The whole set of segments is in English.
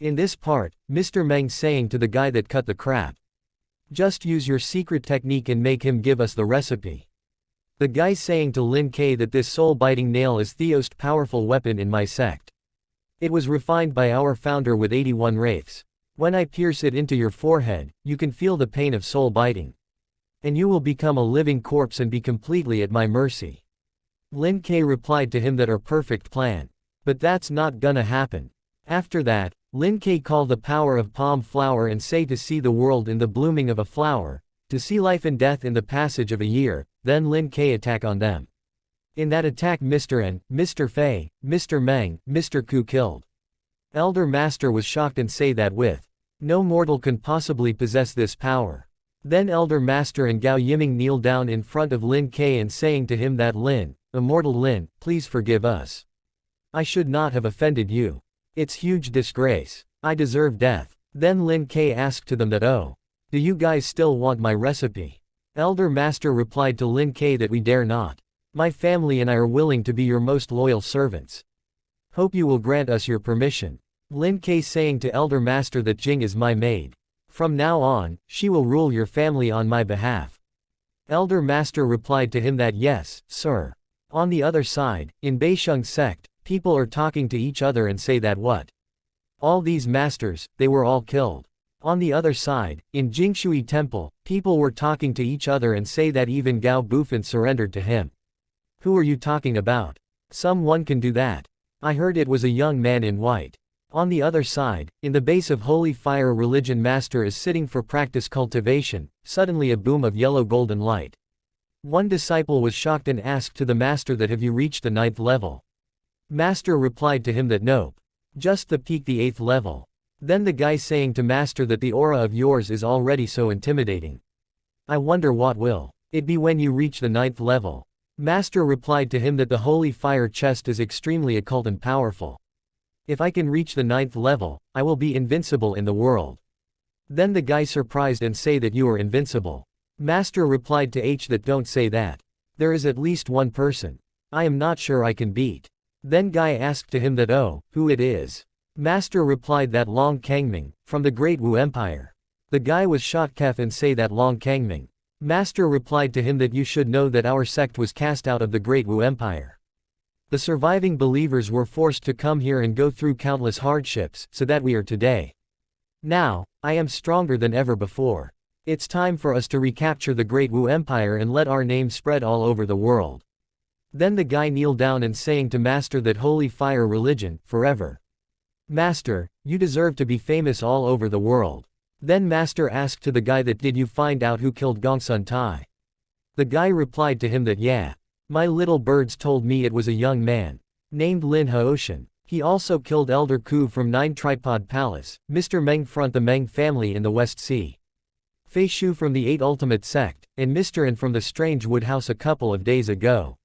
In this part, Mr. Meng saying to the guy that cut the crap. Just use your secret technique and make him give us the recipe. The guy saying to Lin K that this soul-biting nail is the most powerful weapon in my sect. It was refined by our founder with 81 wraiths. When I pierce it into your forehead, you can feel the pain of soul-biting. And you will become a living corpse and be completely at my mercy. Lin K replied to him that our perfect plan. But that's not gonna happen. After that, Lin K called the power of palm flower and say to see the world in the blooming of a flower, to see life and death in the passage of a year, then Lin K attack on them. In that attack Mr. N, Mr. Fei, Mr. Meng, Mr. Ku killed. Elder Master was shocked and say that with no mortal can possibly possess this power. Then Elder Master and Gao Yiming kneel down in front of Lin K and saying to him that Lin, immortal Lin, please forgive us. I should not have offended you. It's huge disgrace. I deserve death. Then Lin K asked to them that oh, do you guys still want my recipe? Elder Master replied to Lin K that we dare not. My family and I are willing to be your most loyal servants. Hope you will grant us your permission. Lin K saying to Elder Master that Jing is my maid. From now on, she will rule your family on my behalf. Elder Master replied to him that yes, sir. On the other side, in Beisheng sect, people are talking to each other and say that what? All these masters, they were all killed. On the other side, in Jingshui Temple, people were talking to each other and say that even Gao Bufan surrendered to him. Who are you talking about? Someone can do that. I heard it was a young man in white. On the other side, in the base of Holy Fire Religion Master is sitting for practice cultivation, suddenly a boom of yellow golden light. One disciple was shocked and asked to the master that have you reached the 9th level? Master replied to him that nope. Just the peak the 8th level. Then the guy saying to master that the aura of yours is already so intimidating. I wonder what will it be when you reach the 9th level. Master replied to him that the holy fire chest is extremely occult and powerful. If I can reach the 9th level, I will be invincible in the world. Then the guy surprised and say that you are invincible. Master replied to H that don't say that. There is at least one person. I am not sure I can beat. Then guy asked to him that oh, who it is. Master replied that Long Kangming, from the Great Wu Empire. The guy was shocked and say that Long Kangming. Master replied to him that you should know that our sect was cast out of the Great Wu Empire. The surviving believers were forced to come here and go through countless hardships, so that we are today. Now, I am stronger than ever before. It's time for us to recapture the Great Wu Empire and let our name spread all over the world. Then the guy kneeled down and saying to Master that Holy Fire Religion, forever. Master, you deserve to be famous all over the world. Then Master asked to the guy that did you find out who killed Gongsun Tai? The guy replied to him that yeah. My little birds told me it was a young man. Named Lin Haoshan. He also killed Elder Ku from 9 Tripod Palace, Mr. Meng front the Meng family in the West Sea. Fei Shu from the 8 Ultimate Sect, and Mr. N from the Strange Wood House a couple of days ago.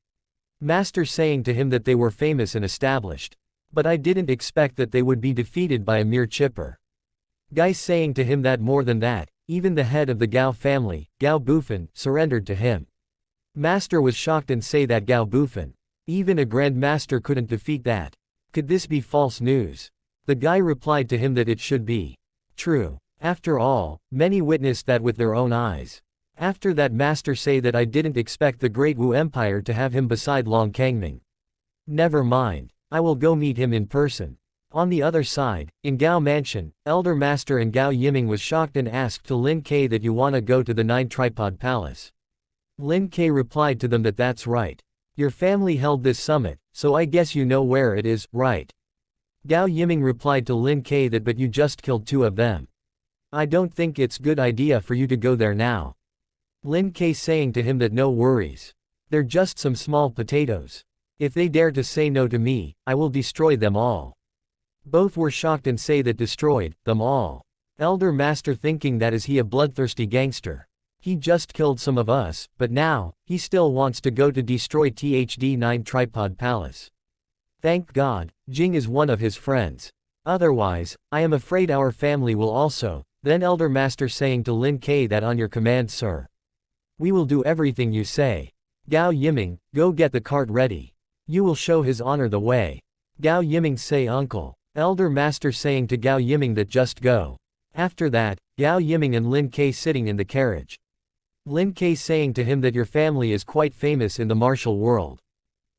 Master saying to him that they were famous and established. But I didn't expect that they would be defeated by a mere chipper. Guy saying to him that more than that, even the head of the Gao family, Gao Bufan, surrendered to him. Master was shocked and say that Gao Bufan. Even a Grand Master couldn't defeat that. Could this be false news? The guy replied to him that it should be true. After all, many witnessed that with their own eyes. After that Master say that I didn't expect the Great Wu Empire to have him beside Long Kangming. Never mind. I will go meet him in person. On the other side, in Gao Mansion, Elder Master and Gao Yiming was shocked and asked to Lin K that you wanna go to the 9 Tripod Palace. Lin K replied to them that that's right. Your family held this summit, so I guess you know where it is, right? Gao Yiming replied to Lin K that but you just killed 2 of them. I don't think it's good idea for you to go there now. Lin K saying to him that no worries. They're just some small potatoes. If they dare to say no to me, I will destroy them all. Both were shocked and say that destroyed them all. Elder Master thinking that is he a bloodthirsty gangster. He just killed some of us, but now, he still wants to go to destroy THD 9 Tripod Palace. Thank God, Jing is one of his friends. Otherwise, I am afraid our family will also. Then Elder Master saying to Lin K that on your command sir. We will do everything you say. Gao Yiming, go get the cart ready. You will show his honor the way. Gao Yiming say uncle. Elder Master saying to Gao Yiming that just go. After that, Gao Yiming and Lin Ke sitting in the carriage. Lin Ke saying to him that your family is quite famous in the martial world.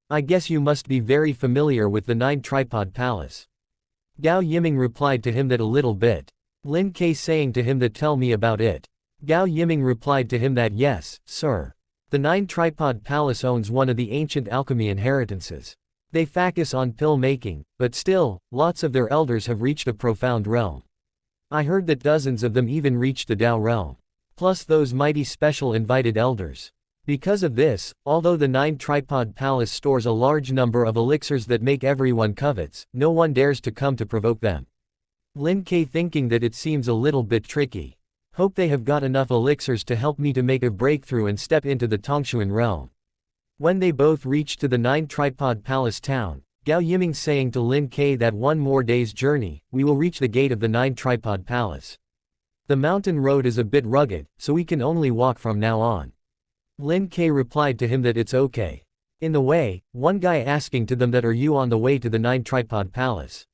I guess you must be very familiar with the 9-tripod palace. Gao Yiming replied to him that a little bit. Lin Ke saying to him that tell me about it. Gao Yiming replied to him that yes, sir. The 9-tripod palace owns one of the ancient alchemy inheritances. They focus on pill making, but still, lots of their elders have reached a profound realm. I heard that dozens of them even reached the Tao realm. Plus those mighty special invited elders. Because of this, although the 9-tripod palace stores a large number of elixirs that make everyone covets, no one dares to come to provoke them. Lin Ke thinking that it seems a little bit tricky. Hope they have got enough elixirs to help me to make a breakthrough and step into the Tongshuan realm. When they both reached to the 9-tripod palace town, Gao Yiming saying to Lin Ke that one more day's journey, we will reach the gate of the 9-tripod palace. The mountain road is a bit rugged, so we can only walk from now on. Lin Ke replied to him that it's okay. In the way, one guy asking to them that are you on the way to the 9-tripod palace?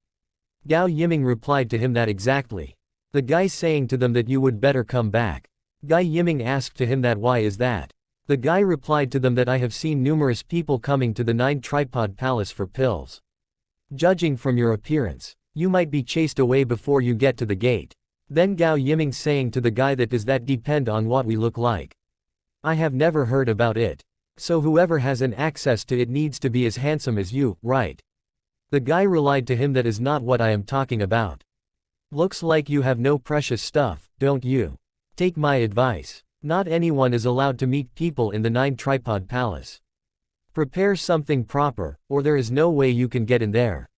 Gao Yiming replied to him that exactly. The guy saying to them that you would better come back. Guy Yiming asked to him that why is that? The guy replied to them that I have seen numerous people coming to the 9-tripod palace for pills. Judging from your appearance, you might be chased away before you get to the gate. Then Gao Yiming saying to the guy that does that depend on what we look like? I have never heard about it. So whoever has an access to it needs to be as handsome as you, right? The guy relied to him that is not what I am talking about. Looks like you have no precious stuff, don't you? Take my advice. Not anyone is allowed to meet people in the 9-tripod palace. Prepare something proper, or there is no way you can get in there.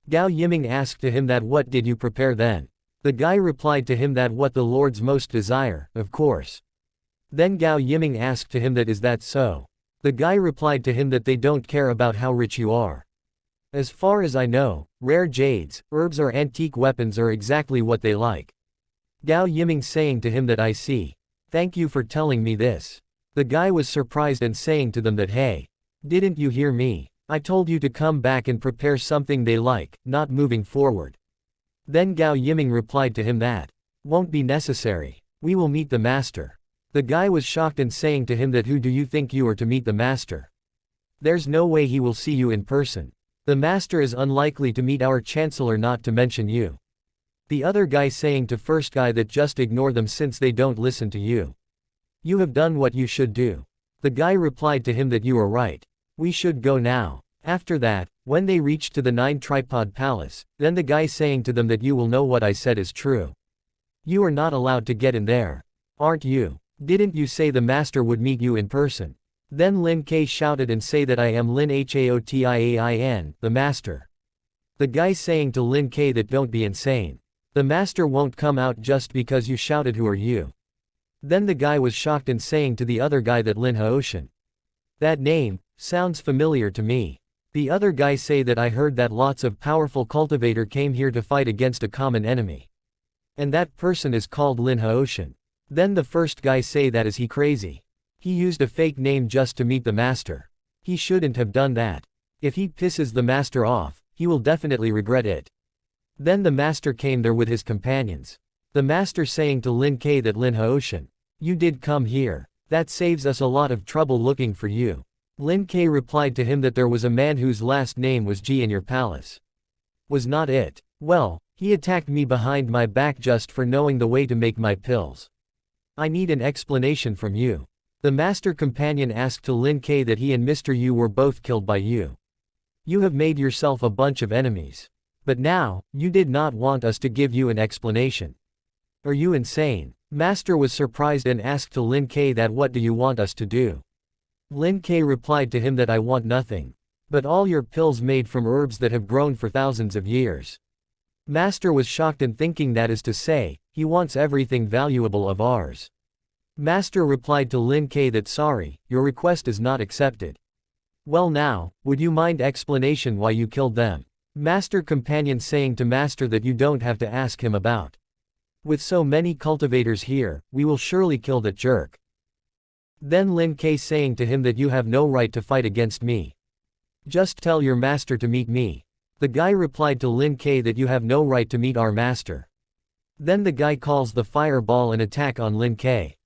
Gao Yiming asked to him that what did you prepare then? The guy replied to him that what the Lord's most desire, of course. Then Gao Yiming asked to him that is that so? The guy replied to him that they don't care about how rich you are. As far as I know, rare jades, herbs or antique weapons are exactly what they like. Gao Yiming saying to him that I see. Thank you for telling me this. The guy was surprised and saying to them that hey, didn't you hear me? I told you to come back and prepare something they like, not moving forward. Then Gao Yiming replied to him that won't be necessary. We will meet the master. The guy was shocked and saying to him that who do you think you are to meet the master? There's no way he will see you in person. The master is unlikely to meet our chancellor not to mention you. The other guy saying to first guy that just ignore them since they don't listen to you. You have done what you should do. The guy replied to him that you are right. We should go now. After that, when they reached to the 9-tripod palace, then the guy saying to them that you will know what I said is true. You are not allowed to get in there. Aren't you? Didn't you say the master would meet you in person? Then Lin Ke shouted and say that I am Lin Haotiain, the master. The guy saying to Lin Ke that don't be insane. The master won't come out just because you shouted who are you. Then the guy was shocked and saying to the other guy that Lin Haoshan. That name sounds familiar to me. The other guy say that I heard that lots of powerful cultivator came here to fight against a common enemy. And that person is called Lin Haoshan. Then the first guy say that is he crazy. He used a fake name just to meet the master. He shouldn't have done that. If he pisses the master off, he will definitely regret it. Then the master came there with his companions. The master saying to Lin Ke that Lin Haoshan, you did come here. That saves us a lot of trouble looking for you. Lin Ke replied to him that there was a man whose last name was Ji in your palace. Was not it? Well, he attacked me behind my back just for knowing the way to make my pills. I need an explanation from you. The master companion asked to Lin Ke that he and Mr. Yu were both killed by you. You have made yourself a bunch of enemies. But now, you did not want us to give you an explanation. Are you insane? Master was surprised and asked to Lin Ke that what do you want us to do? Lin Ke replied to him that I want nothing. But all your pills made from herbs that have grown for thousands of years. Master was shocked and thinking that is to say, he wants everything valuable of ours. Master replied to Lin Ke that sorry, your request is not accepted. Well now, would you mind explanation why you killed them? Master companion saying to master that you don't have to ask him about. With so many cultivators here, we will surely kill that jerk. Then Lin Ke saying to him that you have no right to fight against me. Just tell your master to meet me. The guy replied to Lin K that you have no right to meet our master. Then the guy calls the fireball and attack on Lin K.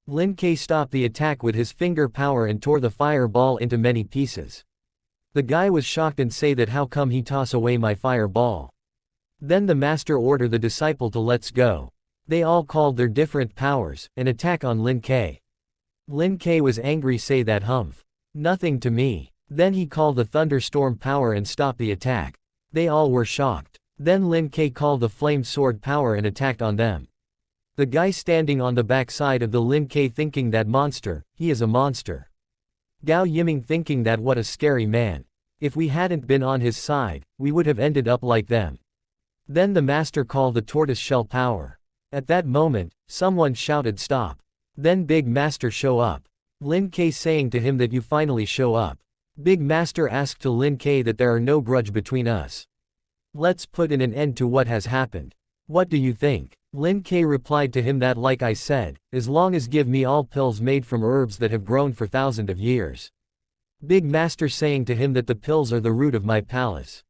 Lin K stopped the attack with his finger power and tore the fireball into many pieces. The guy was shocked and say that how come he toss away my fireball. Then the master ordered the disciple to let's go. They all called their different powers, and attack on Lin K. Lin K was angry say that humph. Nothing to me. Then he called the thunderstorm power and stopped the attack. They all were shocked. Then Lin K called the flame sword power and attacked on them. The guy standing on the back side of the Lin K thinking that monster, he is a monster. Gao Yiming thinking that what a scary man. If we hadn't been on his side, we would have ended up like them. Then the master called the tortoise shell power. At that moment, someone shouted stop. Then Big Master show up. Lin K saying to him that you finally show up. Big Master asked to Lin K that there are no grudge between us. Let's put in an end to what has happened. What do you think? Lin K replied to him that like I said, as long as give me all pills made from herbs that have grown for thousands of years. Big Master saying to him that the pills are the root of my palace.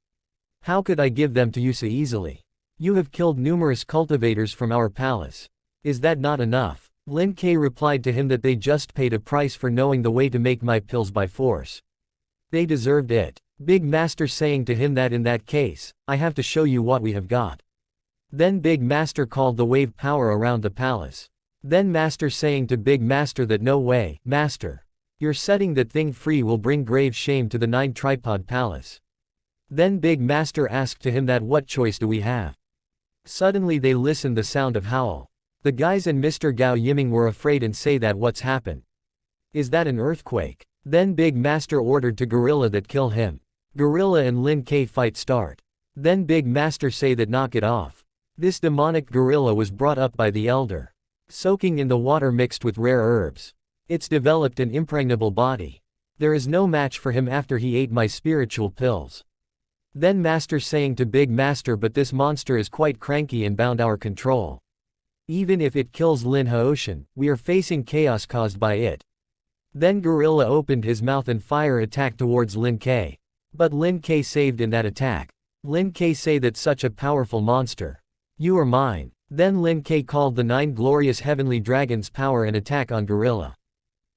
How could I give them to you so easily? You have killed numerous cultivators from our palace. Is that not enough? Lin K replied to him that they just paid a price for knowing the way to make my pills by force. They deserved it. Big Master saying to him that in that case, I have to show you what we have got. Then Big Master called the wave power around the palace. Then Master saying to Big Master that no way, Master. Your setting that thing free will bring grave shame to the 9-tripod palace. Then Big Master asked to him that what choice do we have? Suddenly they listened the sound of howl. The guys and Mr. Gao Yiming were afraid and say that what's happened? Is that an earthquake? Then Big Master ordered to Gorilla that kill him. Gorilla and Lin K fight start. Then Big Master say that knock it off. This demonic gorilla was brought up by the elder. Soaking in the water mixed with rare herbs. It's developed an impregnable body. There is no match for him after he ate my spiritual pills. Then Master saying to Big Master but this monster is quite cranky and bound our control. Even if it kills Lin Haoshan, we are facing chaos caused by it. Then Gorilla opened his mouth and fire attacked towards Lin K. But Lin K saved in that attack. Lin K say that such a powerful monster. You are mine. Then Lin K called the 9 glorious heavenly dragons power and attack on Gorilla.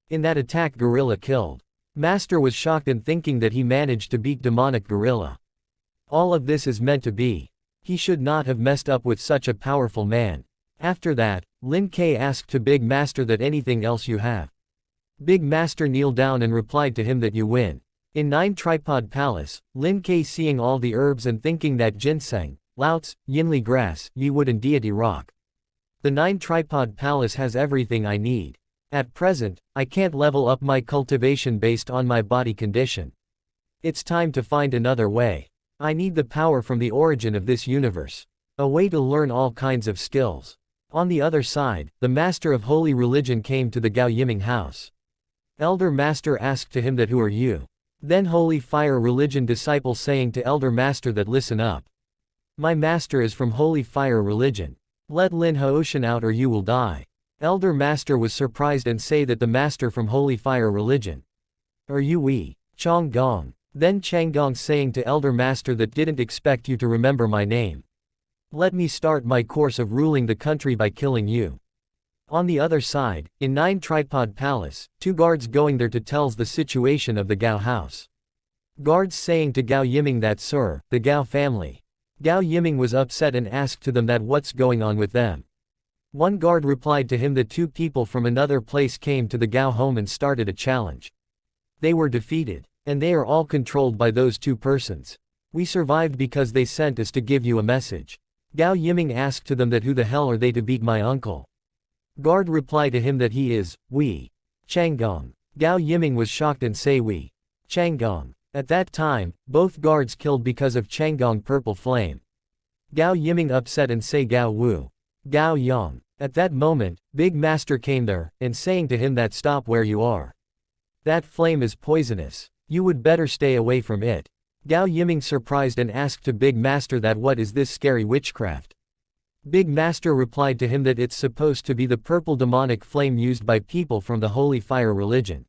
In that attack Gorilla killed. Master was shocked and thinking that he managed to beat demonic Gorilla. All of this is meant to be. He should not have messed up with such a powerful man. After that, Lin K asked to Big Master that anything else you have. Big Master kneeled down and replied to him that you win. In 9-tripod palace, Lin K seeing all the herbs and thinking that ginseng, Laots, Yinli grass, Yi wood and deity rock. The 9-tripod palace has everything I need. At present, I can't level up my cultivation based on my body condition. It's time to find another way. I need the power from the origin of this universe. A way to learn all kinds of skills. On the other side, the master of holy religion came to the Gao Yiming house. Elder Master asked to him that who are you? Then holy fire religion disciple saying to Elder Master that listen up. My master is from holy fire religion. Let Lin Haoshan out or you will die. Elder Master was surprised and say that the master from holy fire religion. Are you we? Chong Gong. Then Chang Gong saying to Elder Master that didn't expect you to remember my name. Let me start my course of ruling the country by killing you. On the other side, in 9-tripod palace, 2 guards going there to tells the situation of the Gao house. Guards saying to Gao Yiming that sir, the Gao family. Gao Yiming was upset and asked to them that what's going on with them. One guard replied to him that 2 people from another place came to the Gao home and started a challenge. They were defeated, and they are all controlled by those 2 persons. We survived because they sent us to give you a message. Gao Yiming asked to them that who the hell are they to beat my uncle? Guard replied to him that he is, we. Changgong. Gao Yiming was shocked and say we. Changgong. At that time, both guards killed because of Changgong purple flame. Gao Yiming upset and say Gao Wu. Gao Yang. At that moment, Big Master came there, and saying to him that stop where you are. That flame is poisonous. You would better stay away from it. Gao Yiming surprised and asked to Big Master that what is this scary witchcraft. Big Master replied to him that it's supposed to be the purple demonic flame used by people from the holy fire religion.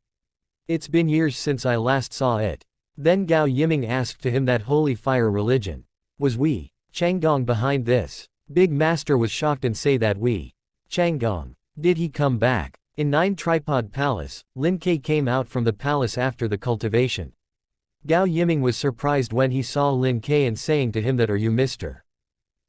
It's been years since I last saw it. Then Gao Yiming asked to him that holy fire religion. Was Wei Changgong behind this? Big Master was shocked and say that Wei Changgong. Did he come back? In 9 Tripod Palace, Lin Ke came out from the palace after the cultivation. Gao Yiming was surprised when he saw Lin Ke and saying to him that, "Are you Mr.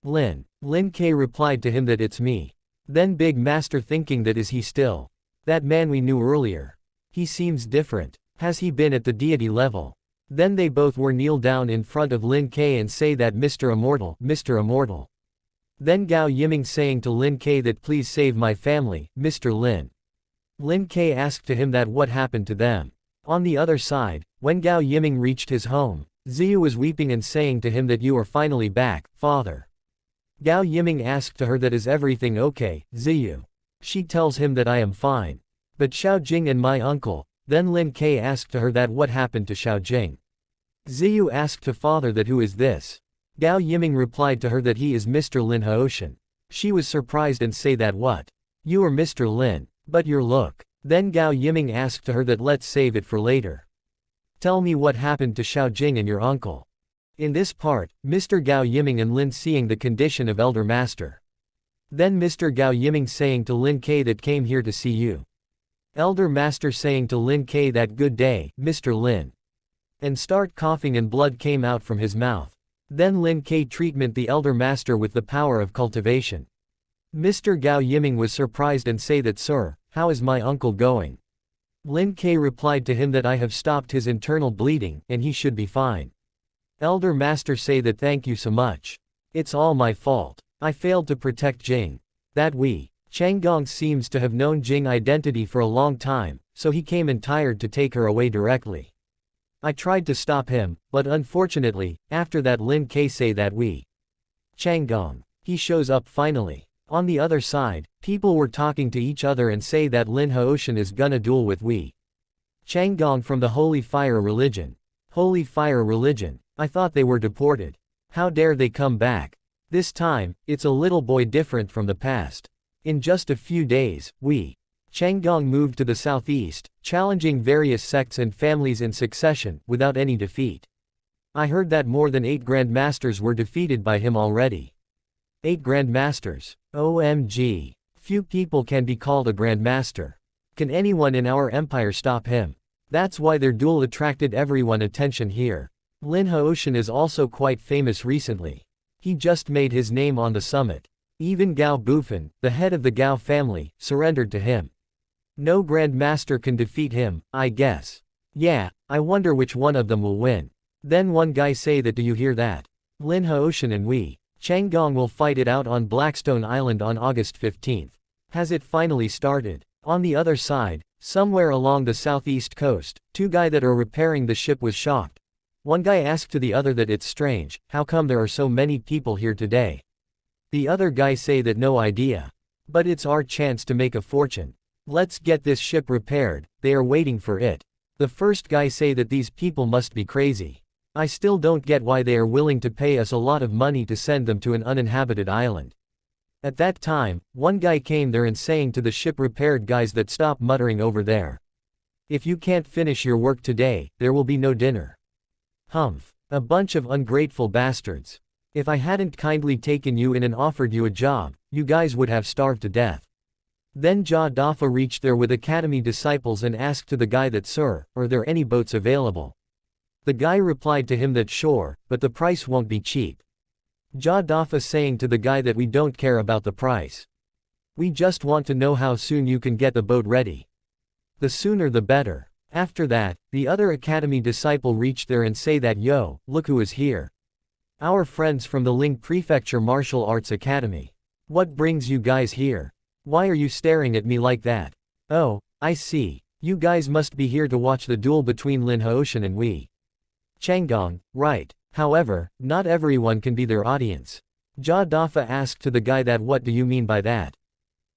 Lin?" Lin Ke replied to him that, "It's me." Then Big Master thinking that, is he still that man we knew earlier? He seems different. Has he been at the deity level? Then they both were kneel down in front of Lin Ke and say that, "Mr. Immortal, Mr. Immortal." Then Gao Yiming saying to Lin Ke that, "Please save my family, Mr. Lin." Lin Ke asked to him that what happened to them. On the other side, when Gao Yiming reached his home, Ziyu was weeping and saying to him that, "You are finally back, father." Gao Yiming asked to her that, "Is everything okay, Ziyu?" She tells him that, "I am fine. But Xiao Jing and my uncle." Then Lin Ke asked to her that what happened to Xiao Jing. Ziyu asked to father that, "Who is this?" Gao Yiming replied to her that he is Mr. Lin Haoshan. She was surprised and say that, "What? You are Mr. Lin, but your look." Then Gao Yiming asked to her that, "Let's save it for later. Tell me what happened to Xiao Jing and your uncle." In this part, Mr. Gao Yiming and Lin seeing the condition of Elder Master. Then Mr. Gao Yiming saying to Lin Ke that, "Came here to see you." Elder Master saying to Lin Ke that, "Good day, Mr. Lin." And start coughing and blood came out from his mouth. Then Lin Ke treatment the Elder Master with the power of cultivation. Mr. Gao Yiming was surprised and say that, "Sir, how is my uncle going?" Lin Ke replied to him that, "I have stopped his internal bleeding, and he should be fine." Elder Master say that, "Thank you so much. It's all my fault. I failed to protect Jing." That Wei Changgong seems to have known Jing identity for a long time, so he came and tired to take her away directly. I tried to stop him, but unfortunately, after that Lin Ke say that Wei Changgong. He shows up finally. On the other side, people were talking to each other and say that Lin Haoshan is gonna duel with Wei Changgong from the Holy Fire Religion. Holy Fire Religion. I thought they were deported. How dare they come back? This time, it's a little boy different from the past. In just a few days, Wei Changgong moved to the southeast, challenging various sects and families in succession, without any defeat. I heard that more than 8 Grand Masters were defeated by him already. 8 Grand Masters. OMG. Few people can be called a Grand Master. Can anyone in our empire stop him? That's why their duel attracted everyone's attention here. Lin Haoshan is also quite famous recently. He just made his name on the summit. Even Gao Bufan, the head of the Gao family, surrendered to him. No Grand Master can defeat him, I guess. Yeah, I wonder which one of them will win. Then one guy say that, "Do you hear that? Lin Haoshan and Wei Changgong will fight it out on Blackstone Island on August 15th. Has it finally started?" On the other side, somewhere along the southeast coast, 2 guys that are repairing the ship was shocked. One guy asked to the other that, "It's strange, how come there are so many people here today?" The other guy say that, "No idea. But it's our chance to make a fortune. Let's get this ship repaired, they are waiting for it." The first guy say that these people must be crazy. I still don't get why they are willing to pay us a lot of money to send them to an uninhabited island. At that time, one guy came there and saying to the ship repaired guys that, "Stop muttering over there. If you can't finish your work today, there will be no dinner." Humph. A bunch of ungrateful bastards. If I hadn't kindly taken you in and offered you a job, you guys would have starved to death. Then Ja Dafa reached there with academy disciples and asked to the guy that, "Sir, are there any boats available?" The guy replied to him that, "Sure, but the price won't be cheap." Ja Dafa saying to the guy that, "We don't care about the price. We just want to know how soon you can get the boat ready. The sooner the better." After that, the other academy disciple reached there and say that, "Yo, look who is here. Our friends from the Ling Prefecture Martial Arts Academy. What brings you guys here? Why are you staring at me like that? Oh, I see. You guys must be here to watch the duel between Lin Haoshan and Wei Changgong, right? However, not everyone can be their audience." Ja Dafa asked to the guy that, "What do you mean by that?"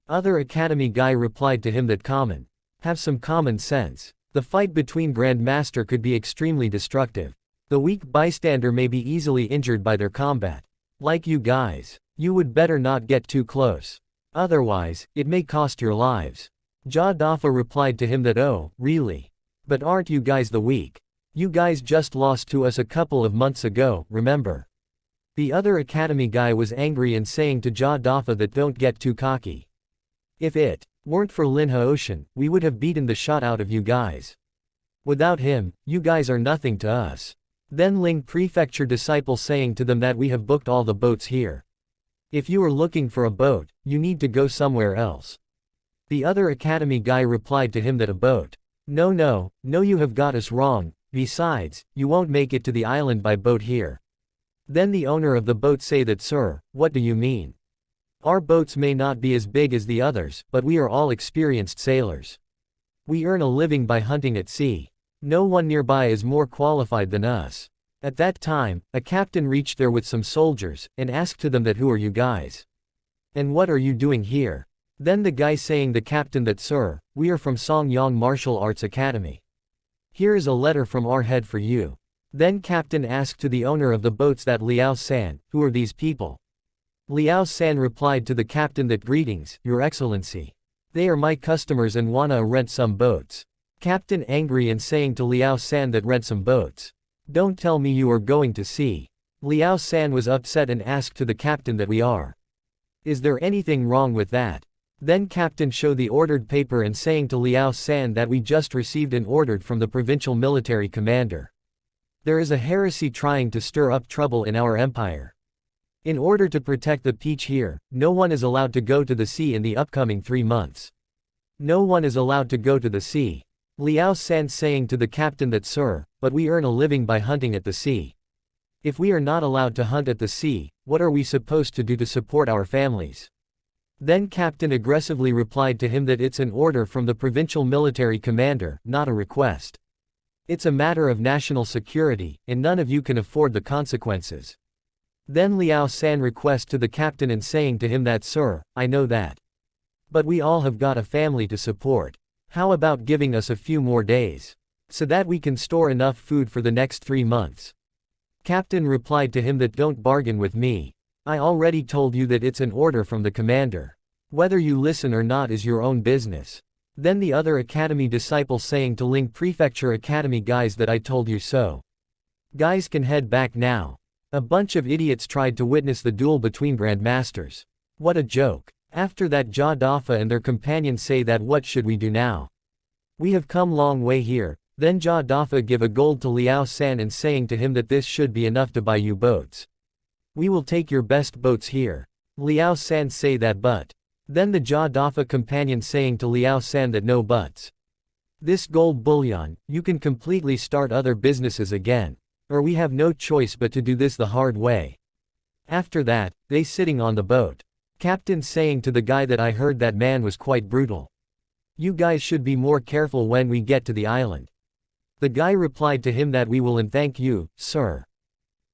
Other academy guy replied to him that, "Common. Have some common sense. The fight between Grand Master could be extremely destructive. The weak bystander may be easily injured by their combat. Like you guys, you would better not get too close. Otherwise, it may cost your lives." Ja Dafa replied to him that, "Oh, really? But aren't you guys the weak You guys just lost to us a couple of months ago, remember? The other academy guy was angry and saying to Ja Dafa that don't get too cocky. If it weren't for Lin Haoshan, we would have beaten the shot out of you guys. Without him, you guys are nothing to us. Then Ling Prefecture disciple saying to them that we have booked all the boats here. If you are looking for a boat, you need to go somewhere else. The other academy guy replied to him that a boat. No, you have got us wrong, besides, you won't make it to the island by boat here. Then the owner of the boat say that sir, what do you mean? Our boats may not be as big as the others, but we are all experienced sailors. We earn a living by hunting at sea. No one nearby is more qualified than us. At that time, a captain reached there with some soldiers, and asked to them that who are you guys? And what are you doing here? Then the guy saying the captain that sir, we are from Songyang Martial Arts Academy. Here is a letter from our head for you. Then captain asked to the owner of the boats that Liao San, who are these people? Liao San replied to the captain that greetings, your excellency. They are my customers and wanna rent some boats. Captain angry and saying to Liao San that rent some boats. Don't tell me you are going to sea. Liao San was upset and asked to the captain that we are. Is there anything wrong with that? Then captain show the ordered paper and saying to Liao San that we just received an order from the provincial military commander. There is a heresy trying to stir up trouble in our empire. In order to protect the peach here, no one is allowed to go to the sea in the upcoming 3 months. No one is allowed to go to the sea. Liao San saying to the captain that sir, but we earn a living by hunting at the sea. If we are not allowed to hunt at the sea, what are we supposed to do to support our families? Then captain aggressively replied to him that it's an order from the provincial military commander, not a request. It's a matter of national security, and none of you can afford the consequences. Then Liao San request to the captain and saying to him that sir, I know that. But we all have got a family to support. How about giving us a few more days? So that we can store enough food for the next 3 months. Captain replied to him that don't bargain with me. I already told you that it's an order from the commander. Whether you listen or not is your own business. Then the other academy disciple saying to Ling Prefecture Academy guys that I told you so. Guys can head back now. A bunch of idiots tried to witness the duel between grandmasters. What a joke. After that Ja Dafa and their companions say that what should we do now? We have come long way here. Then Ja Dafa give a gold to Liao San and saying to him that this should be enough to buy you boats. We will take your best boats here. Liao San say that but. Then the Ja Dafa companion saying to Liao San that no buts. This gold bullion, you can completely start other businesses again. Or we have no choice but to do this the hard way. After that, they sitting on the boat. Captain saying to the guy that I heard that man was quite brutal. You guys should be more careful when we get to the island. The guy replied to him that we will and thank you, sir.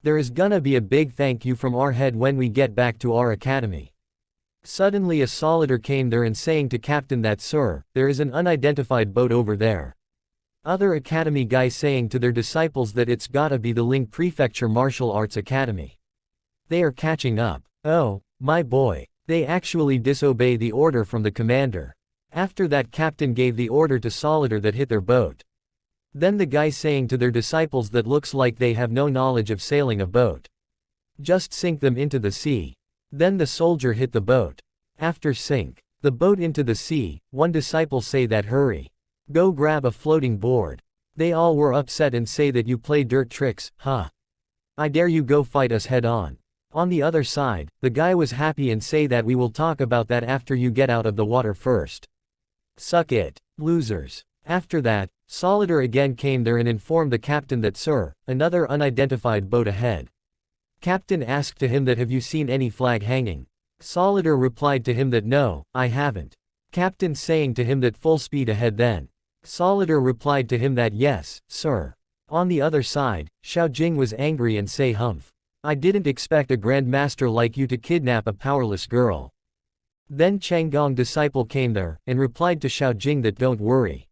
There is gonna be a big thank you from our head when we get back to our academy. Suddenly a soldier came there and saying to captain that sir, there is an unidentified boat over there. Other academy guys saying to their disciples that it's gotta be the Ling Prefecture Martial Arts Academy. They are catching up. Oh, my boy. They actually disobey the order from the commander. After that captain gave the order to soldier that hit their boat. Then the guy saying to their disciples that looks like they have no knowledge of sailing a boat. Just sink them into the sea. Then the soldier hit the boat. After sink the boat into the sea, one disciple say that hurry. Go grab a floating board. They all were upset and say that you play dirt tricks, huh? I dare you go fight us head on. On the other side, the guy was happy and say that we will talk about that after you get out of the water first. Suck it, losers. After that, soldier again came there and informed the captain that sir, another unidentified boat ahead. Captain asked to him that have you seen any flag hanging? Soldier replied to him that no, I haven't. Captain saying to him that full speed ahead then. Soldier replied to him that yes, sir. On the other side, Xiao Jing was angry and say humph. I didn't expect a grandmaster like you to kidnap a powerless girl. Then Changgong disciple came there, and replied to Xiao Jing that don't worry.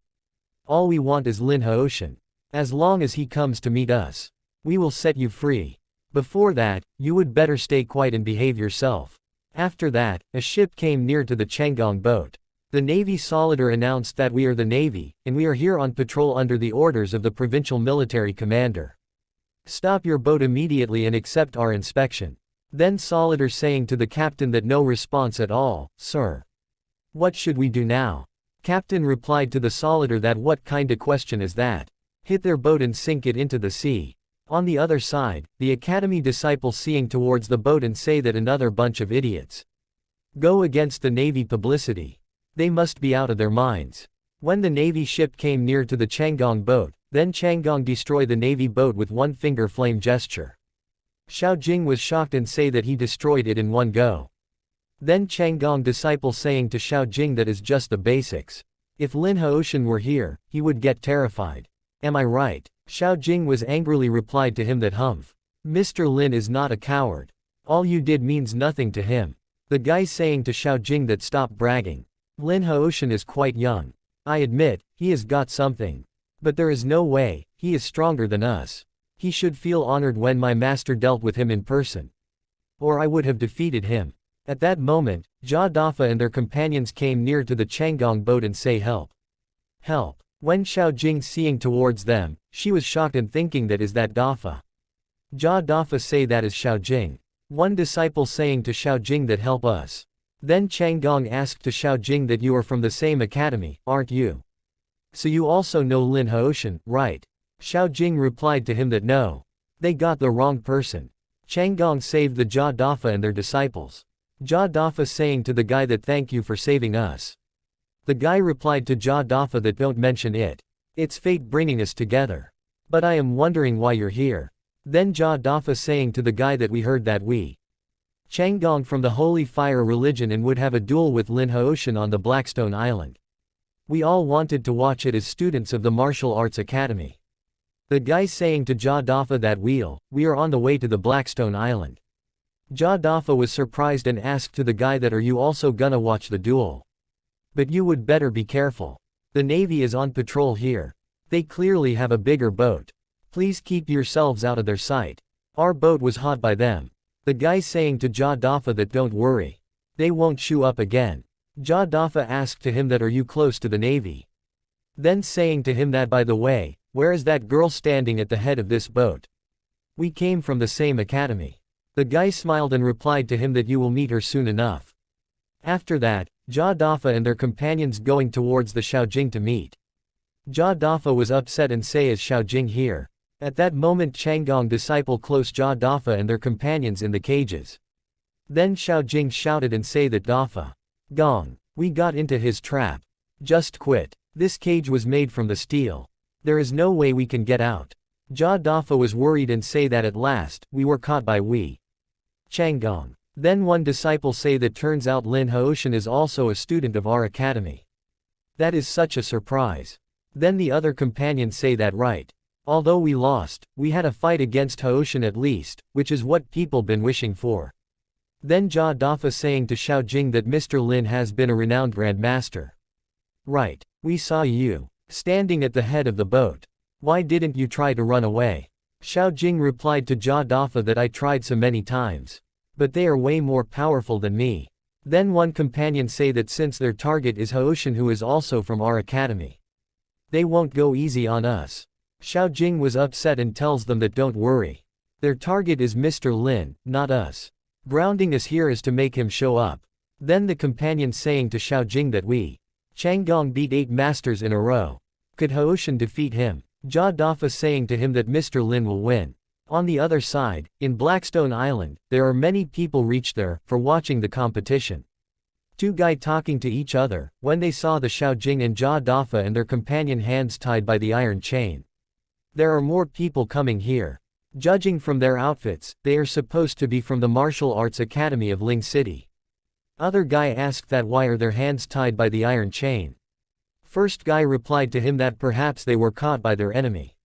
All we want is Lin Haoshan. As long as he comes to meet us, we will set you free. Before that, you would better stay quiet and behave yourself. After that, a ship came near to the Changgong boat. The Navy Soldier announced that we are the Navy, and we are here on patrol under the orders of the Provincial Military Commander. Stop your boat immediately and accept our inspection. Then Soldier saying to the captain that no response at all, sir. What should we do now? Captain replied to the Soldier that what kinda question is that? Hit their boat and sink it into the sea. On the other side, the academy disciple seeing towards the boat and say that another bunch of idiots. Go against the Navy publicity. They must be out of their minds. When the Navy ship came near to the Changgong boat, then Changgong destroy the Navy boat with one finger flame gesture. Xiao Jing was shocked and say that he destroyed it in one go. Then Changgong disciple saying to Xiao Jing that is just the basics. If Lin Haoshan were here, he would get terrified. Am I right? Xiao Jing was angrily replied to him that humph. Mr. Lin is not a coward. All you did means nothing to him. The guy saying to Xiao Jing that stop bragging. Lin Haoshan is quite young. I admit, he has got something. But there is no way, he is stronger than us. He should feel honored when my master dealt with him in person. Or I would have defeated him. At that moment, Jia Dafa and their companions came near to the Changgong boat and say help. Help. When Xiao Jing seeing towards them, she was shocked and thinking that is that Dafa. Jia Dafa say that is Xiao Jing. One disciple saying to Xiao Jing that help us. Then Changgong asked to Xiao Jing that you are from the same academy, aren't you? So you also know Lin Haoshan, right? Xiao Jing replied to him that no. They got the wrong person. Changgong saved the Jia Dafa and their disciples. Jia Dafa saying to the guy that thank you for saving us. The guy replied to Jia Dafa that don't mention it. It's fate bringing us together. But I am wondering why you're here. Then Jia Dafa saying to the guy that we heard that we Changgong from the Holy Fire religion and would have a duel with Lin Haoshan on the Blackstone Island. We all wanted to watch it as students of the Martial Arts Academy. The guy saying to Jia Dafa that we are on the way to the Blackstone Island. Jia Dafa was surprised and asked to the guy that are you also gonna watch the duel? But you would better be careful. The Navy is on patrol here. They clearly have a bigger boat. Please keep yourselves out of their sight. Our boat was hot by them. The guy saying to Jia Dafa that don't worry. They won't show up again. Jia Dafa asked to him that are you close to the Navy? Then saying to him that by the way, where is that girl standing at the head of this boat? We came from the same academy. The guy smiled and replied to him that you will meet her soon enough. After that, Jia Dafa and their companions going towards the Xiao Jing to meet. Jia Dafa was upset and say is Xiao Jing here? At that moment Changgong disciple close Jia Dafa and their companions in the cages. Then Xiao Jing shouted and say that Dafa. Gong. We got into his trap. Just quit. This cage was made from the steel. There is no way we can get out. Jia Dafa was worried and say that at last, we were caught by we Changgong. Then one disciple say that turns out Lin Haoshan is also a student of our academy. That is such a surprise. Then the other companions say that right. Although we lost, we had a fight against Haoshan at least, which is what people been wishing for. Then Jia Dafa saying to Xiao Jing that Mr. Lin has been a renowned grandmaster. Right. We saw you standing at the head of the boat. Why didn't you try to run away? Xiao Jing replied to Jia Dafa that I tried so many times. But they are way more powerful than me. Then one companion say that since their target is Haoshan who is also from our academy. They won't go easy on us. Xiao Jing was upset and tells them that don't worry. Their target is Mr. Lin, not us. Grounding us here is to make him show up. Then the companion saying to Xiao Jing that we Changgong beat 8 masters in a row. Could Haoshan defeat him? Jia Dafa saying to him that Mr. Lin will win. On the other side, in Blackstone Island, there are many people reached there, for watching the competition. Two guys talking to each other, when they saw the Xiao Jing and Jia Dafa and their companion hands tied by the iron chain. There are more people coming here. Judging from their outfits, they are supposed to be from the Martial Arts Academy of Ling City. Other guy asked that why are their hands tied by the iron chain. First guy replied to him that perhaps they were caught by their enemy.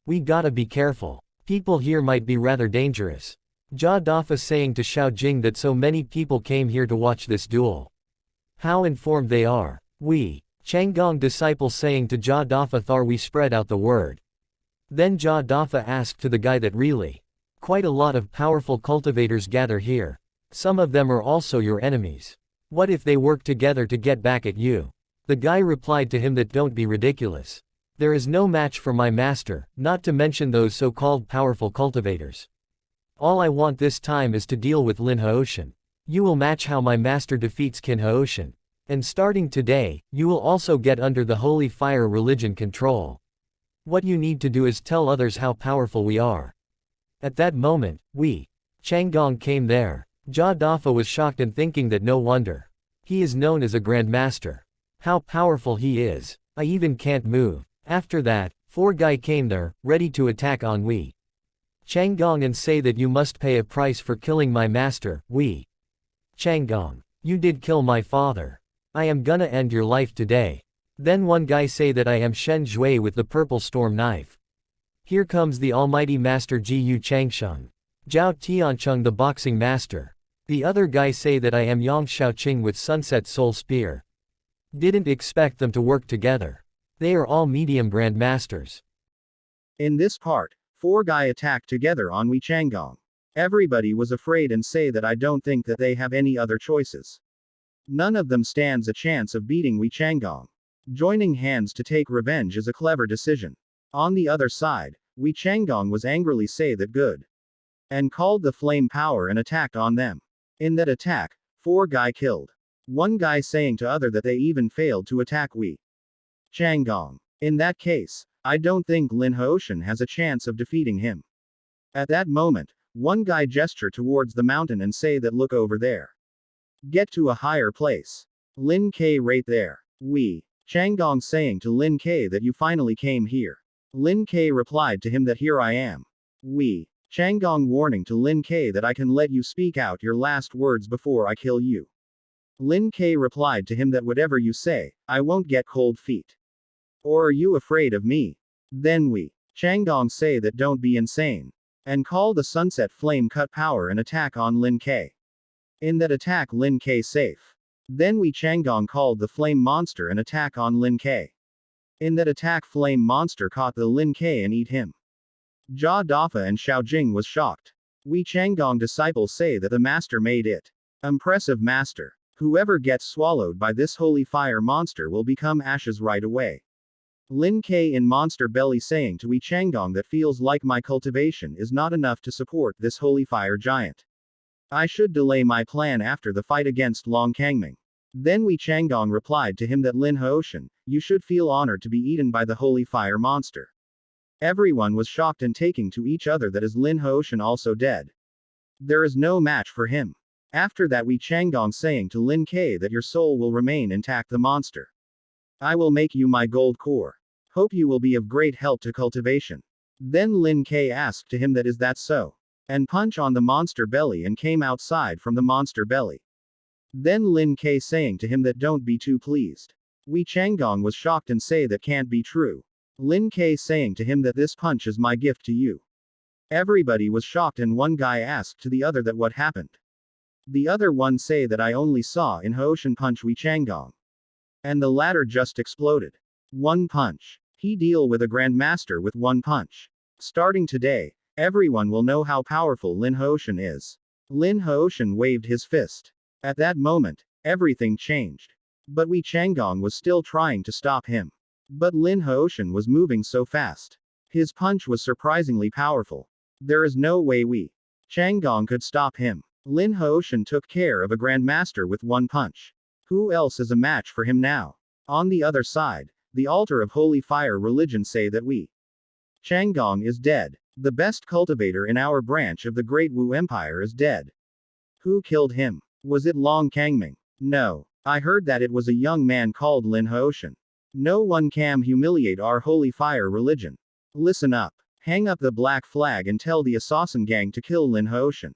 We gotta be careful. People here might be rather dangerous. Jia Dafa saying to Xiao Jing that so many people came here to watch this duel. How informed they are. We Changgong disciple saying to Jia Dafa thar we spread out the word. Then Jia Dafa asked to the guy that really quite a lot of powerful cultivators gather here. Some of them are also your enemies. What if they work together to get back at you? The guy replied to him that don't be ridiculous. There is no match for my master, not to mention those so-called powerful cultivators. All I want this time is to deal with Lin Haoshan. You will match how my master defeats Qin Haoshan. And starting today, you will also get under the holy fire religion control. What you need to do is tell others how powerful we are. At that moment, Changgong came there. Jia Dafa was shocked and thinking that no wonder. He is known as a grandmaster. How powerful he is. I even can't move. After that, 4 guy came there, ready to attack on Changgong and say that you must pay a price for killing my master, Changgong. You did kill my father. I am gonna end your life today. Then one guy say that I am Shen Zhui with the purple storm knife. Here comes the almighty master Ji Yu Changsheng. Zhao Tiancheng the boxing master. The other guy say that I am Yang Shaoqing with sunset soul spear. Didn't expect them to work together. They are all medium grandmasters. In this part, 4 guy attacked together on Wei Changgong. Everybody was afraid and say that I don't think that they have any other choices. None of them stands a chance of beating Wei Changgong. Joining hands to take revenge is a clever decision. On the other side, Wei Changgong was angrily say that good. And called the flame power and attacked on them. In that attack, 4 guy killed. One guy saying to other that they even failed to attack Wei Changgong. In that case, I don't think Lin Haoshan has a chance of defeating him. At that moment, one guy gesture towards the mountain and say that look over there. Get to a higher place. Lin K right there. Wei Changgong saying to Lin K that you finally came here. Lin K replied to him that here I am. Wei Changgong warning to Lin K that I can let you speak out your last words before I kill you. Lin K replied to him that whatever you say, I won't get cold feet. Or are you afraid of me? Then Wei Changgong say that don't be insane. And call the sunset flame cut power and attack on Lin K. In that attack Lin K safe. Then Wei Changgong called the flame monster and attack on Lin K. In that attack flame monster caught the Lin K and eat him. Jia Dafa and Xiaojing was shocked. Wei Changgong disciples say that the master made it. Impressive master. Whoever gets swallowed by this holy fire monster will become ashes right away. Lin K in monster belly saying to Wei Changgong that feels like my cultivation is not enough to support this holy fire giant. I should delay my plan after the fight against Long Kangming. Then Wei Changgong replied to him that Lin Haoshan, you should feel honored to be eaten by the holy fire monster. Everyone was shocked and taking to each other that is Lin Haoshan also dead. There is no match for him. After that Wei Changgong saying to Lin K that your soul will remain intact the monster. I will make you my gold core. Hope you will be of great help to cultivation. Then Lin K asked to him that is that so? And punch on the monster belly and came outside from the monster belly. Then Lin K saying to him that don't be too pleased. Wei Changgong was shocked and say that can't be true. Lin K saying to him that this punch is my gift to you. Everybody was shocked and one guy asked to the other that what happened. The other one say that I only saw in Haoshan punch Wei Changgong. And the latter just exploded. One punch. He deal with a grandmaster with one punch. Starting today, everyone will know how powerful Lin Haoshan is. Lin Haoshan waved his fist. At that moment, everything changed. But Wei Changgong was still trying to stop him. But Lin Haoshan was moving so fast. His punch was surprisingly powerful. There is no way Wei Changgong could stop him. Lin Haoshan took care of a grandmaster with one punch. Who else is a match for him now? On the other side, the altar of holy fire religion say that Wei Changgong is dead. The best cultivator in our branch of the Great Wu Empire is dead. Who killed him? Was it Long Kangming? No. I heard that it was a young man called Lin Haoshan. No one can humiliate our holy fire religion. Listen up. Hang up the black flag and tell the assassin gang to kill Lin Haoshan.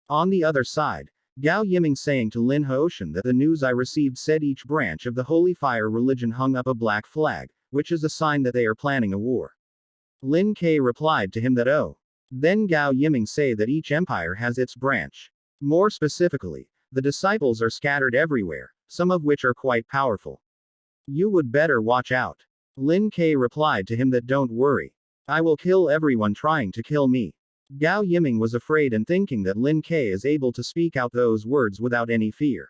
On the other side, Gao Yiming saying to Lin Haoshan that the news I received said each branch of the holy fire religion hung up a black flag, which is a sign that they are planning a war. Lin K replied to him that oh. Then Gao Yiming say that each empire has its branch. More specifically, the disciples are scattered everywhere, some of which are quite powerful. You would better watch out. Lin K replied to him that don't worry. I will kill everyone trying to kill me. Gao Yiming was afraid and thinking that Lin K is able to speak out those words without any fear.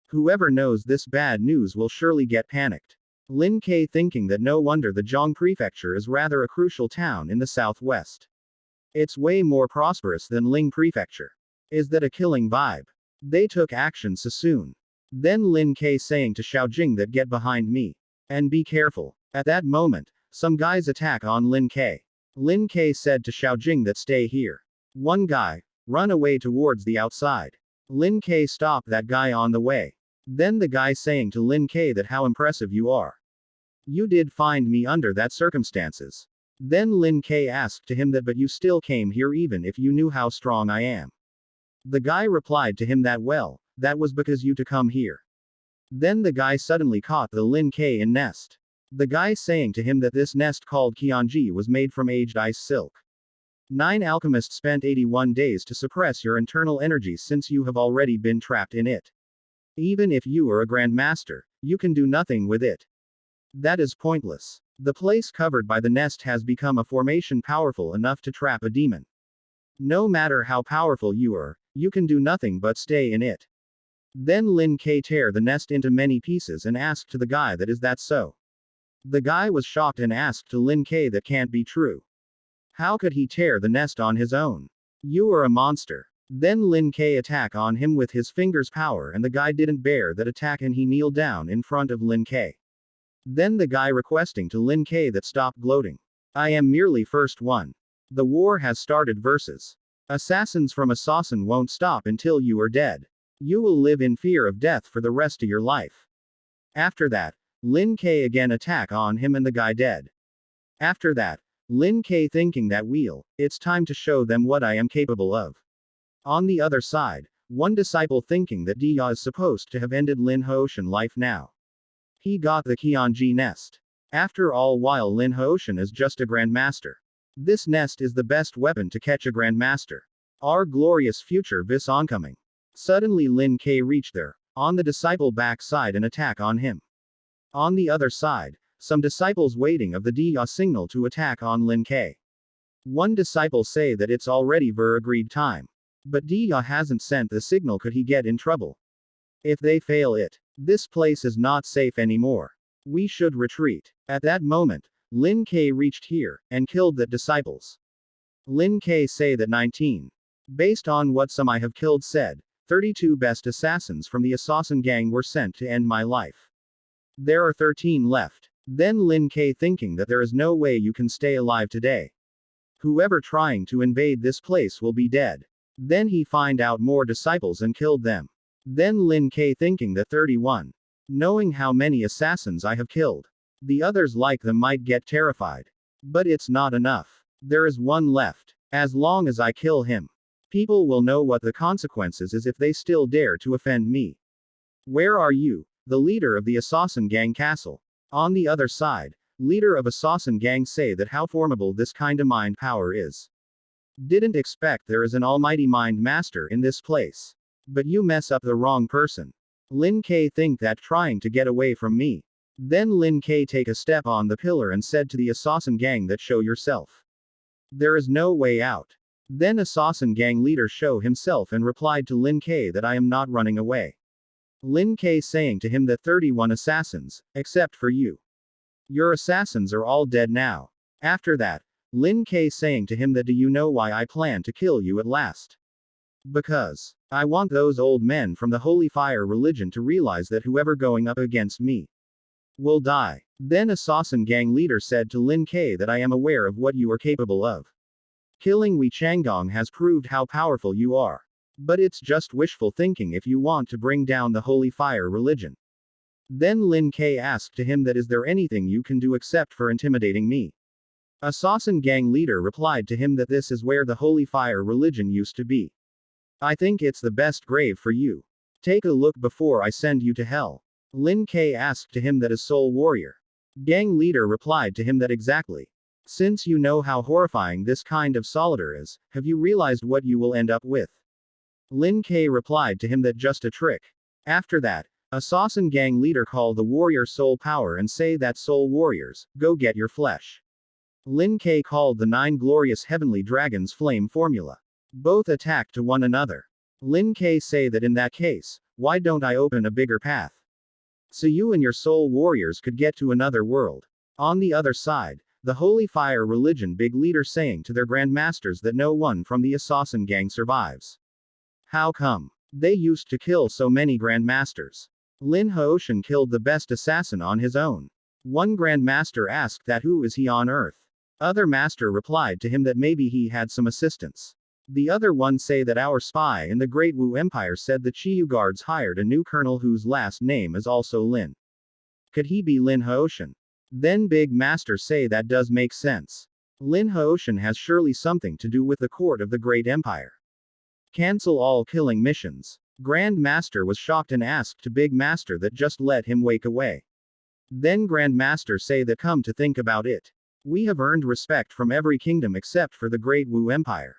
Whoever knows this bad news will surely get panicked. Lin Ke thinking that no wonder the Zhong Prefecture is rather a crucial town in the southwest. It's way more prosperous than Ling Prefecture. Is that a killing vibe? They took action so soon. Then Lin Ke saying to Xiaojing that get behind me. And be careful. At that moment, some guys attack on Lin Ke. Lin Ke said to Xiaojing that stay here. One guy, run away towards the outside. Lin Ke stopped that guy on the way. Then the guy saying to Lin Ke that how impressive you are. You did find me under that circumstances. Then Lin Ke asked to him that but you still came here even if you knew how strong I am. The guy replied to him that well, that was because you to come here. Then the guy suddenly caught the Lin Ke in nest. The guy saying to him that this nest called Qianji was made from aged ice silk. 9 alchemists spent 81 days to suppress your internal energies since you have already been trapped in it. Even if you are a grandmaster, you can do nothing with it. That is pointless. The place covered by the nest has become a formation powerful enough to trap a demon. No matter how powerful you are, you can do nothing but stay in it. Then Lin Ke tear the nest into many pieces and asked to the guy that is that so. The guy was shocked and asked to Lin Ke that can't be true. How could he tear the nest on his own? You are a monster. Then Lin Ke attack on him with his fingers power and the guy didn't bear that attack and he kneeled down in front of Lin Ke. Then the guy requesting to Lin Ke that stop gloating. I am merely first one. The war has started versus. Assassins from Assassin won't stop until you are dead. You will live in fear of death for the rest of your life. After that, Lin Ke again attack on him and the guy dead. After that, Lin Ke thinking that it's time to show them what I am capable of. On the other side, one disciple thinking that Dia is supposed to have ended Lin Houshan life now. He got the Qianji nest. After all while Lin Houshan is just a grandmaster. This nest is the best weapon to catch a grandmaster. Our glorious future vis oncoming. Suddenly Lin Ke reached there, on the disciple backside and attack on him. On the other side, some disciples waiting of the Dia signal to attack on Lin Ke. One disciple say that it's already ver agreed time. But Dia hasn't sent the signal, could he get in trouble? If they fail it, this place is not safe anymore. We should retreat. At that moment, Lin Ke reached here, and killed the disciples. Lin Ke say that 19. Based on what some I have killed said, 32 best assassins from the assassin gang were sent to end my life. There are 13 left. Then Lin Ke thinking that there is no way you can stay alive today. Whoever trying to invade this place will be dead. Then he find out more disciples and killed them. Then Lin Ke thinking that 31. Knowing how many assassins I have killed. The others like them might get terrified. But it's not enough. There is one left. As long as I kill him, people will know what the consequences is if they still dare to offend me. Where are you, the leader of the assassin gang castle? On the other side, leader of assassin gang say that how formidable this kind of mind power is. Didn't expect there is an almighty mind master in this place. But you mess up the wrong person. Lin Ke think that trying to get away from me. Then Lin Ke take a step on the pillar and said to the assassin gang that show yourself. There is no way out. Then assassin gang leader show himself and replied to Lin Ke that I am not running away. Lin Ke saying to him that 31 assassins, except for you. Your assassins are all dead now. After that, Lin Ke saying to him that do you know why I plan to kill you at last? Because I want those old men from the Holy Fire religion to realize that whoever going up against me will die. Then assassin gang leader said to Lin Ke that I am aware of what you are capable of. Killing Wei Changgong has proved how powerful you are. But it's just wishful thinking if you want to bring down the Holy Fire religion. Then Lin Ke asked to him that is there anything you can do except for intimidating me? Assassin gang leader replied to him that this is where the Holy Fire religion used to be. I think it's the best grave for you. Take a look before I send you to hell. Lin Ke asked to him that is soul warrior. Gang leader replied to him that exactly. Since you know how horrifying this kind of solitaire is, have you realized what you will end up with? Lin Ke replied to him that just a trick. After that, assassin gang leader call the warrior soul power and say that soul warriors, go get your flesh. Lin Ke called the 9 glorious heavenly dragons flame formula. Both attack to one another. Lin Ke say that in that case, why don't I open a bigger path? So you and your soul warriors could get to another world. On the other side, the Holy Fire Religion big leader saying to their grandmasters that no one from the assassin gang survives. How come? They used to kill so many grandmasters. Lin Haoshan killed the best assassin on his own. One grandmaster asked that who is he on earth? Other master replied to him that maybe he had some assistants. The other one say that our spy in the Great Wu Empire said the Chiyu guards hired a new colonel whose last name is also Lin. Could he be Lin Haoshan? Then big master say that does make sense. Lin Haoshan has surely something to do with the court of the Great Empire. Cancel all killing missions. Grand Master was shocked and asked to Big Master that just let him wake away. Then Grand Master say that come to think about it. We have earned respect from every kingdom except for the Great Wu Empire.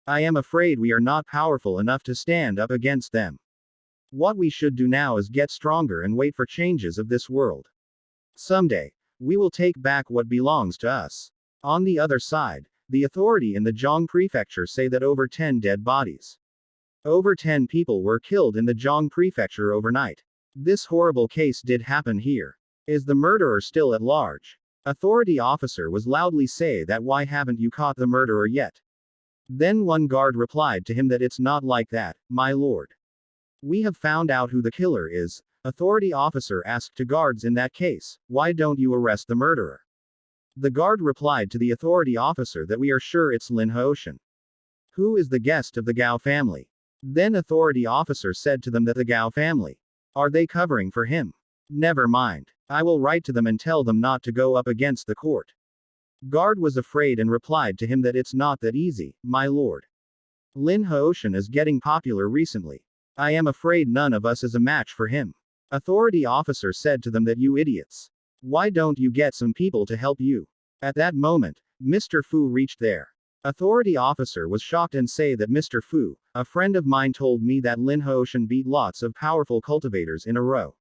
I am afraid we are not powerful enough to stand up against them. What we should do now is get stronger and wait for changes of this world. Someday, we will take back what belongs to us. On the other side, the authority in the Zhong Prefecture say that over 10 dead bodies. Over 10 people were killed in the Zhong Prefecture overnight. This horrible case did happen here. Is the murderer still at large? Authority officer was loudly say that why haven't you caught the murderer yet? Then one guard replied to him that it's not like that, my lord. We have found out who the killer is. Authority officer asked to guards in that case, why don't you arrest the murderer? The guard replied to the authority officer that we are sure it's Lin Haoshan. Who is the guest of the Gao family? Then authority officer said to them that the Gao family. Are they covering for him? Never mind. I will write to them and tell them not to go up against the court. Guard was afraid and replied to him that it's not that easy, my lord. Lin Haoshan is getting popular recently. I am afraid none of us is a match for him. Authority officer said to them that you idiots. Why don't you get some people to help you? At that moment, Mr. Fu reached there. Authority officer was shocked and say that Mr. Fu, a friend of mine told me that Lin Haoshan beat lots of powerful cultivators in a row.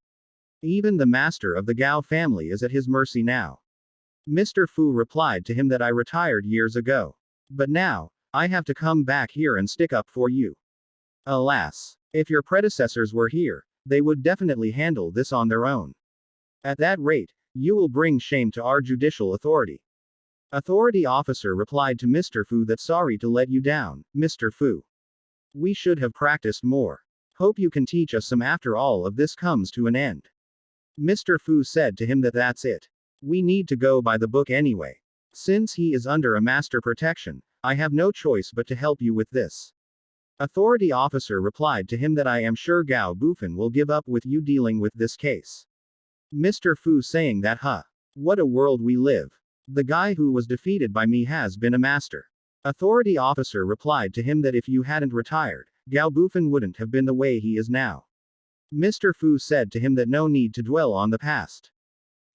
Even the master of the Gao family is at his mercy now. Mr. Fu replied to him that I retired years ago. But now, I have to come back here and stick up for you. Alas, if your predecessors were here, they would definitely handle this on their own. At that rate, you will bring shame to our judicial authority. Authority officer replied to Mr. Fu that sorry to let you down, Mr. Fu. We should have practiced more. Hope you can teach us some after all of this comes to an end. Mr. Fu said to him that that's it. We need to go by the book anyway. Since he is under a master protection, I have no choice but to help you with this. Authority officer replied to him that I am sure Gao Bufan will give up with you dealing with this case. Mr. Fu saying that what a world we live. The guy who was defeated by me has been a master. Authority officer replied to him that if you hadn't retired, Gao Bufan wouldn't have been the way he is now. Mr. Fu said to him that no need to dwell on the past.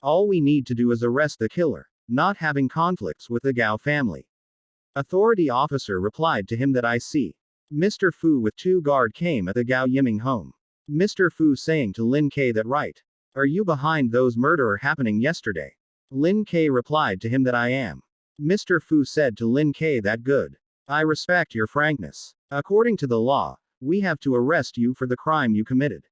All we need to do is arrest the killer, not having conflicts with the Gao family. Authority officer replied to him that I see. Mr. Fu with 2 guard came at the Gao Yiming home. Mr. Fu saying to Lin K that right. Are you behind those murder happening yesterday? Lin K replied to him that I am. Mr. Fu said to Lin K that good. I respect your frankness. According to the law, we have to arrest you for the crime you committed.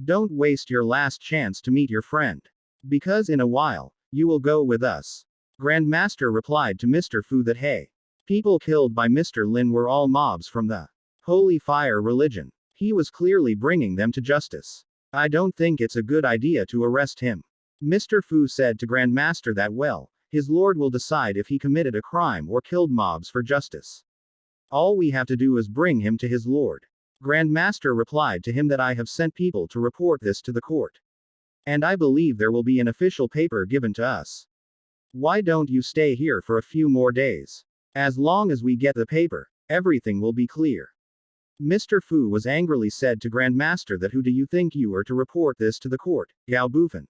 Don't waste your last chance to meet your friend. Because in a while, you will go with us. Grandmaster replied to Mr. Fu that hey. People killed by Mr. Lin were all mobs from the Holy Fire Religion. He was clearly bringing them to justice. I don't think it's a good idea to arrest him. Mr. Fu said to Grandmaster that well, his lord will decide if he committed a crime or killed mobs for justice. All we have to do is bring him to his lord. Grandmaster replied to him that I have sent people to report this to the court. And I believe there will be an official paper given to us. Why don't you stay here for a few more days? As long as we get the paper, everything will be clear. Mr. Fu was angrily said to Grandmaster that who do you think you are to report this to the court, Gao Bufan?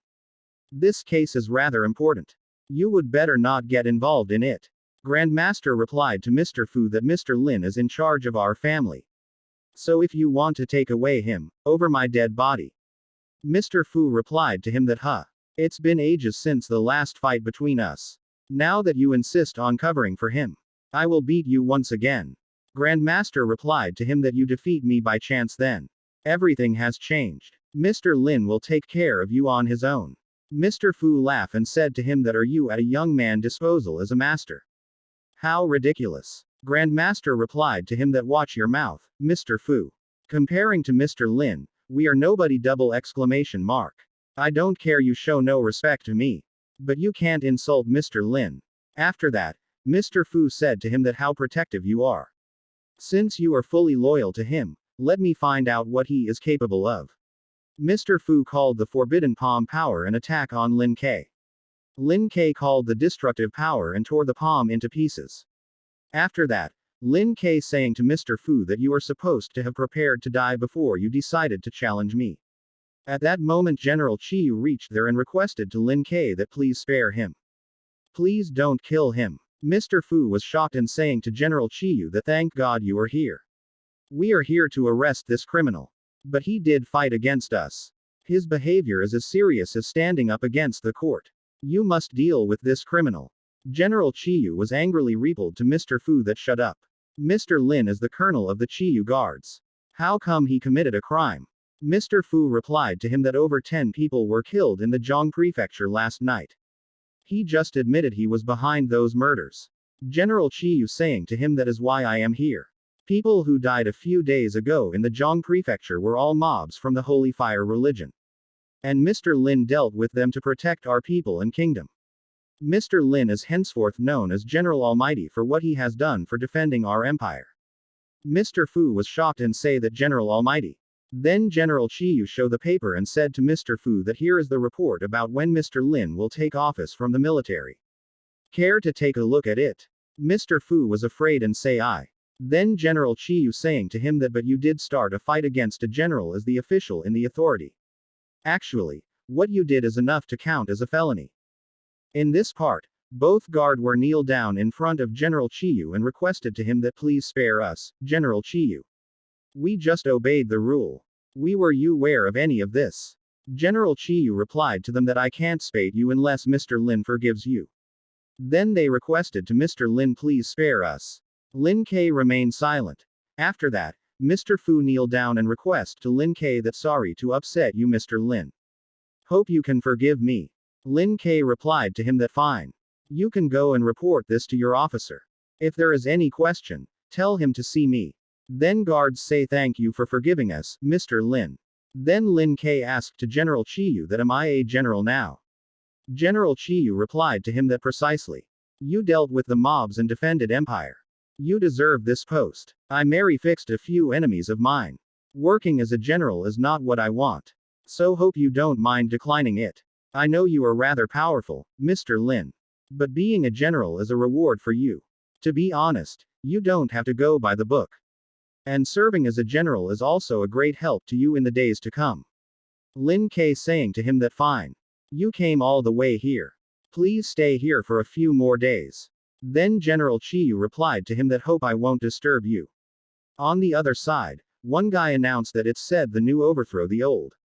This case is rather important. You would better not get involved in it. Grandmaster replied to Mr. Fu that Mr. Lin is in charge of our family. So if you want to take away him, over my dead body. Mr. Fu replied to him that it's been ages since the last fight between us. Now that you insist on covering for him, I will beat you once again. Grandmaster replied to him that you defeat me by chance then. Everything has changed. Mr. Lin will take care of you on his own. Mr. Fu laughed and said to him that are you at a young man disposal as a master? How ridiculous. Grandmaster replied to him that watch your mouth, Mr. Fu. Comparing to Mr. Lin, we are nobody double exclamation mark. I don't care you show no respect to me. But you can't insult Mr. Lin. After that, Mr. Fu said to him that how protective you are. Since you are fully loyal to him, let me find out what he is capable of. Mr. Fu called the forbidden palm power an attack on Lin K. Lin K called the destructive power and tore the palm into pieces. After that, Lin K saying to Mr. Fu that you are supposed to have prepared to die before you decided to challenge me. At that moment General Chiyu reached there and requested to Lin K that please spare him. Please don't kill him. Mr. Fu was shocked and saying to General Chiyu that thank God you are here. We are here to arrest this criminal. But he did fight against us. His behavior is as serious as standing up against the court. You must deal with this criminal. General Chiyu was angrily repelled to Mr. Fu that shut up. Mr. Lin is the colonel of the Chiyu guards. How come he committed a crime? Mr. Fu replied to him that over 10 people were killed in the Zhong prefecture last night. He just admitted he was behind those murders. General Chiyu saying to him that is why I am here. People who died a few days ago in the Zhong prefecture were all mobs from the Holy Fire religion. And Mr. Lin dealt with them to protect our people and kingdom. Mr. Lin is henceforth known as General Almighty for what he has done for defending our empire. Mr. Fu was shocked and say that General Almighty. Then General Chiyu showed the paper and said to Mr. Fu that here is the report about when Mr. Lin will take office from the military. Care to take a look at it? Mr. Fu was afraid and say I. Then General Chiyu saying to him that but you did start a fight against a general as the official in the authority. Actually, what you did is enough to count as a felony. In this part, both guard were kneel down in front of General Chiyu and requested to him that please spare us, General Chiyu. We just obeyed the rule. We were you aware of any of this? General Chiyu replied to them that I can't spare you unless Mr. Lin forgives you. Then they requested to Mr. Lin please spare us. Lin K remained silent. After that, Mr. Fu kneeled down and request to Lin K that sorry to upset you Mr. Lin. Hope you can forgive me. Lin K replied to him that fine. You can go and report this to your officer. If there is any question, tell him to see me. Then guards say thank you for forgiving us, Mr. Lin. Then Lin K asked to General Chiyu that am I a general now? General Chiyu replied to him that precisely. You dealt with the mobs and defended empire. You deserve this post. I merely fixed a few enemies of mine. Working as a general is not what I want. So hope you don't mind declining it. I know you are rather powerful, Mr. Lin. But being a general is a reward for you. To be honest, you don't have to go by the book. And serving as a general is also a great help to you in the days to come. Lin K saying to him that fine. You came all the way here. Please stay here for a few more days. Then General Chiyu replied to him that hope I won't disturb you. On the other side, one guy announced that it's said the new overthrow the old.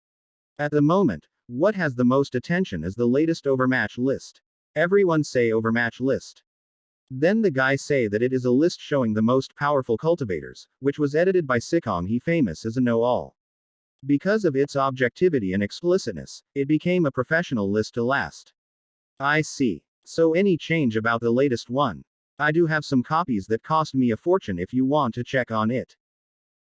At the moment, what has the most attention is the latest overmatch list. Everyone say overmatch list. Then the guy say that it is a list showing the most powerful cultivators, which was edited by Sikong he famous as a know-all. Because of its objectivity and explicitness, it became a professional list to last. I see. So any change about the latest one? I do have some copies that cost me a fortune if you want to check on it.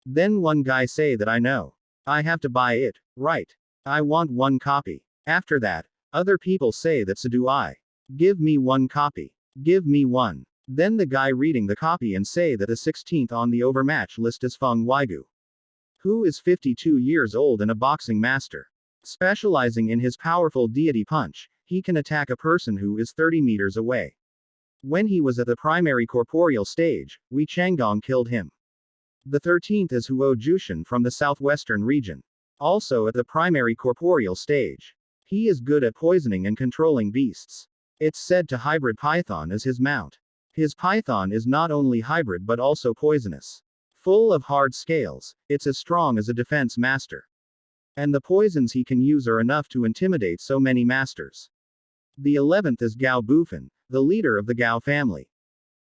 Then one guy say that I know. I have to buy it, right? I want one copy. After that, other people say that so do I. Give me one copy. Give me one. Then the guy reading the copy and say that the 16th on the overmatch list is Feng Weigu, who is 52 years old and a boxing master. Specializing in his powerful deity punch, he can attack a person who is 30 meters away. When he was at the primary corporeal stage, Wei Changgong killed him. The 13th is Huo Jushin from the southwestern region. Also at the primary corporeal stage. He is good at poisoning and controlling beasts. It's said to hybrid python as his mount. His python is not only hybrid but also poisonous. Full of hard scales, it's as strong as a defense master. And the poisons he can use are enough to intimidate so many masters. The 11th is Gao Bufan, the leader of the Gao family,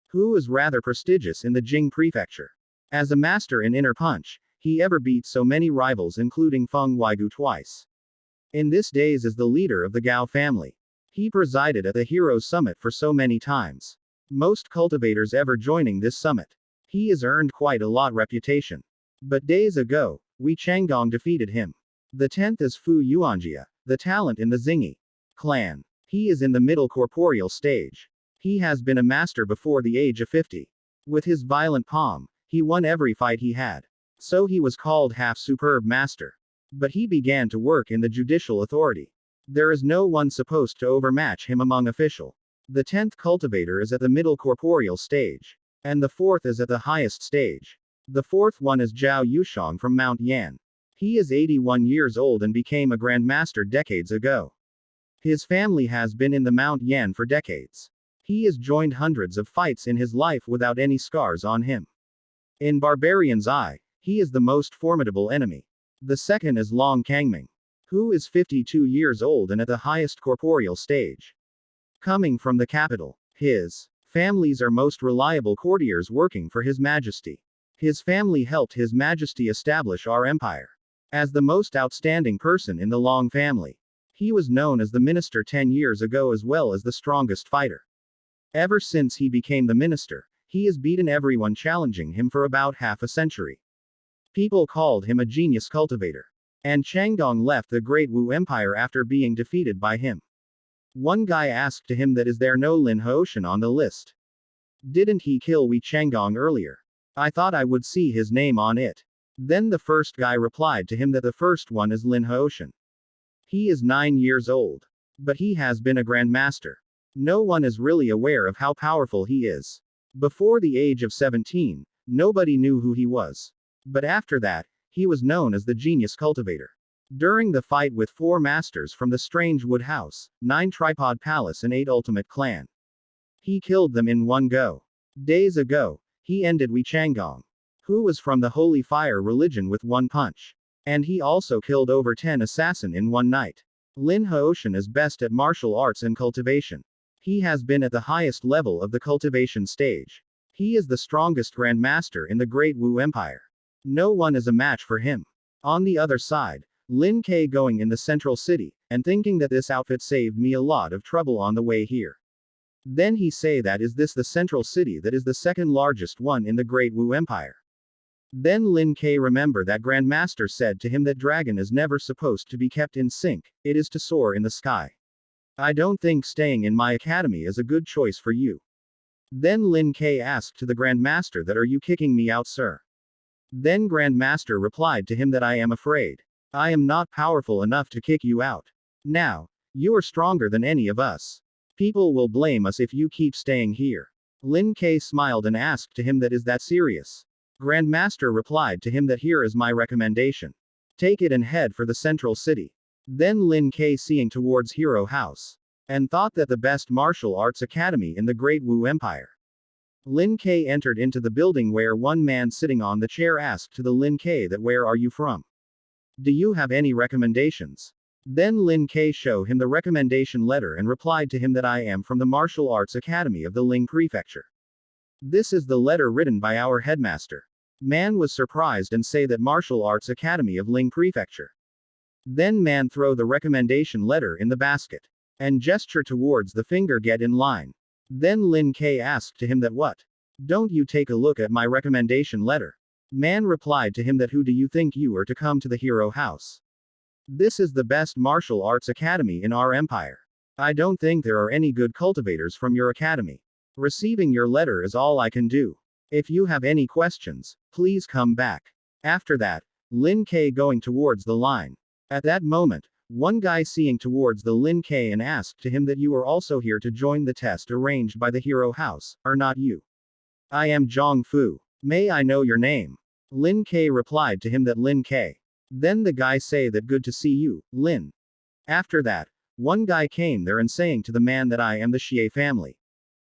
who is rather prestigious in the Jing prefecture. As a master in inner punch, he ever beat so many rivals including Feng Weiguo twice. In this days is the leader of the Gao family. He presided at the Heroes Summit for so many times. Most cultivators ever joining this summit. He has earned quite a lot reputation. But days ago, Wei Changgong defeated him. The 10th is Fu Yuanjia, the talent in the Xingyi clan. He is in the middle corporeal stage. He has been a master before the age of 50. With his violent palm, he won every fight he had. So he was called half-superb master. But he began to work in the judicial authority. There is no one supposed to overmatch him among official. The 10th cultivator is at the middle corporeal stage. And the 4th is at the highest stage. The 4th one is Zhao Yushang from Mount Yan. He is 81 years old and became a grandmaster decades ago. His family has been in the Mount Yan for decades. He has joined hundreds of fights in his life without any scars on him. In Barbarian's eye, he is the most formidable enemy. The second is Long Kangming, who is 52 years old and at the highest corporeal stage. Coming from the capital, his families are most reliable courtiers working for His Majesty. His family helped His Majesty establish our empire. As the most outstanding person in the Long family, he was known as the minister 10 years ago as well as the strongest fighter. Ever since he became the minister, he has beaten everyone challenging him for about half a century. People called him a genius cultivator. And Changgong left the Great Wu Empire after being defeated by him. One guy asked to him that is there no Lin Hoshan on the list? Didn't he kill Wei Changgong earlier? I thought I would see his name on it. Then the first guy replied to him that the first one is Lin Hoshan. He is 9 years old. But he has been a grandmaster. No one is really aware of how powerful he is. Before the age of 17, nobody knew who he was. But after that, he was known as the genius cultivator. During the fight with 4 masters from the Strange Wood House, 9 Tripod Palace and 8 Ultimate Clan, he killed them in one go. Days ago, he ended Wei Changgong, who was from the Holy Fire religion with one punch. And he also killed over 10 assassin in one night. Lin Hoshan is best at martial arts and cultivation. He has been at the highest level of the cultivation stage. He is the strongest grandmaster in the Great Wu Empire. No one is a match for him. On the other side, Lin K going in the central city, and thinking that this outfit saved me a lot of trouble on the way here. Then he say that is this the central city that is the second largest one in the Great Wu Empire. Then Lin K remember that Grandmaster said to him that dragon is never supposed to be kept in sync, it is to soar in the sky. I don't think staying in my academy is a good choice for you. Then Lin K asked to the Grandmaster that are you kicking me out sir? Then Grandmaster replied to him that I am afraid. I am not powerful enough to kick you out. Now, you are stronger than any of us. People will blame us if you keep staying here. Lin K smiled and asked to him that is that serious? Grandmaster replied to him that here is my recommendation. Take it and head for the central city. Then Lin K seeing towards Hero House. And thought that the best martial arts academy in the Great Wu Empire. Lin K entered into the building where one man sitting on the chair asked to the Lin K that where are you from? Do you have any recommendations? Then Lin K show him the recommendation letter and replied to him that I am from the Martial Arts Academy of the Ling Prefecture. This is the letter written by our headmaster. Man was surprised and say that Martial Arts Academy of Ling Prefecture. Then man throw the recommendation letter in the basket. And gesture towards the finger get in line. Then Lin K asked to him that what? Don't you take a look at my recommendation letter? Man replied to him that who do you think you are to come to the Hero House? This is the best martial arts academy in our empire. I don't think there are any good cultivators from your academy. Receiving your letter is all I can do. If you have any questions, please come back. After that, Lin K going towards the line. At that moment, one guy seeing towards the Lin K and asked to him that you are also here to join the test arranged by the Hero House, are not you? I am Zhang Fu. May I know your name? Lin K replied to him that Lin K. Then the guy say that good to see you, Lin. After that, one guy came there and saying to the man that I am the Xie family.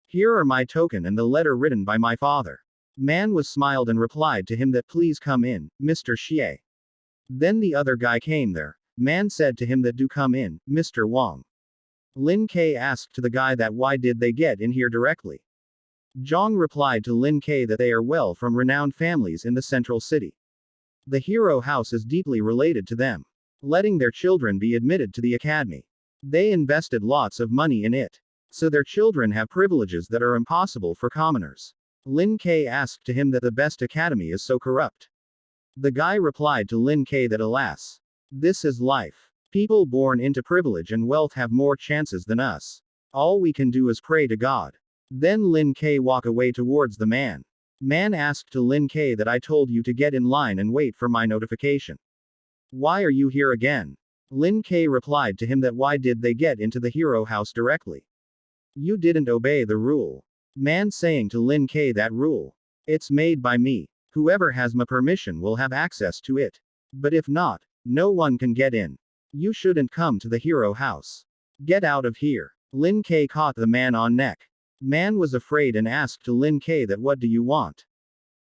Here are my token and the letter written by my father. Man was smiled and replied to him that please come in, Mr. Xie. Then the other guy came there. Man said to him that do come in, Mr. Wang. Lin K asked to the guy that why did they get in here directly. Zhang replied to Lin K that they are well from renowned families in the central city. The hero house is deeply related to them, letting their children be admitted to the academy. They invested lots of money in it. So their children have privileges that are impossible for commoners. Lin K asked to him that the best academy is so corrupt. The guy replied to Lin K that alas, this is life. People born into privilege and wealth have more chances than us. All we can do is pray to God. Then Lin K walk away towards the man. Man asked to Lin K that I told you to get in line and wait for my notification. Why are you here again? Lin K replied to him that why did they get into the hero house directly? You didn't obey the rule. Man saying to Lin K that rule. It's made by me. Whoever has my permission will have access to it. But if not, no one can get in. You shouldn't come to the hero house. Get out of here. Lin K caught the man on neck. Man was afraid and asked to Lin K that what do you want?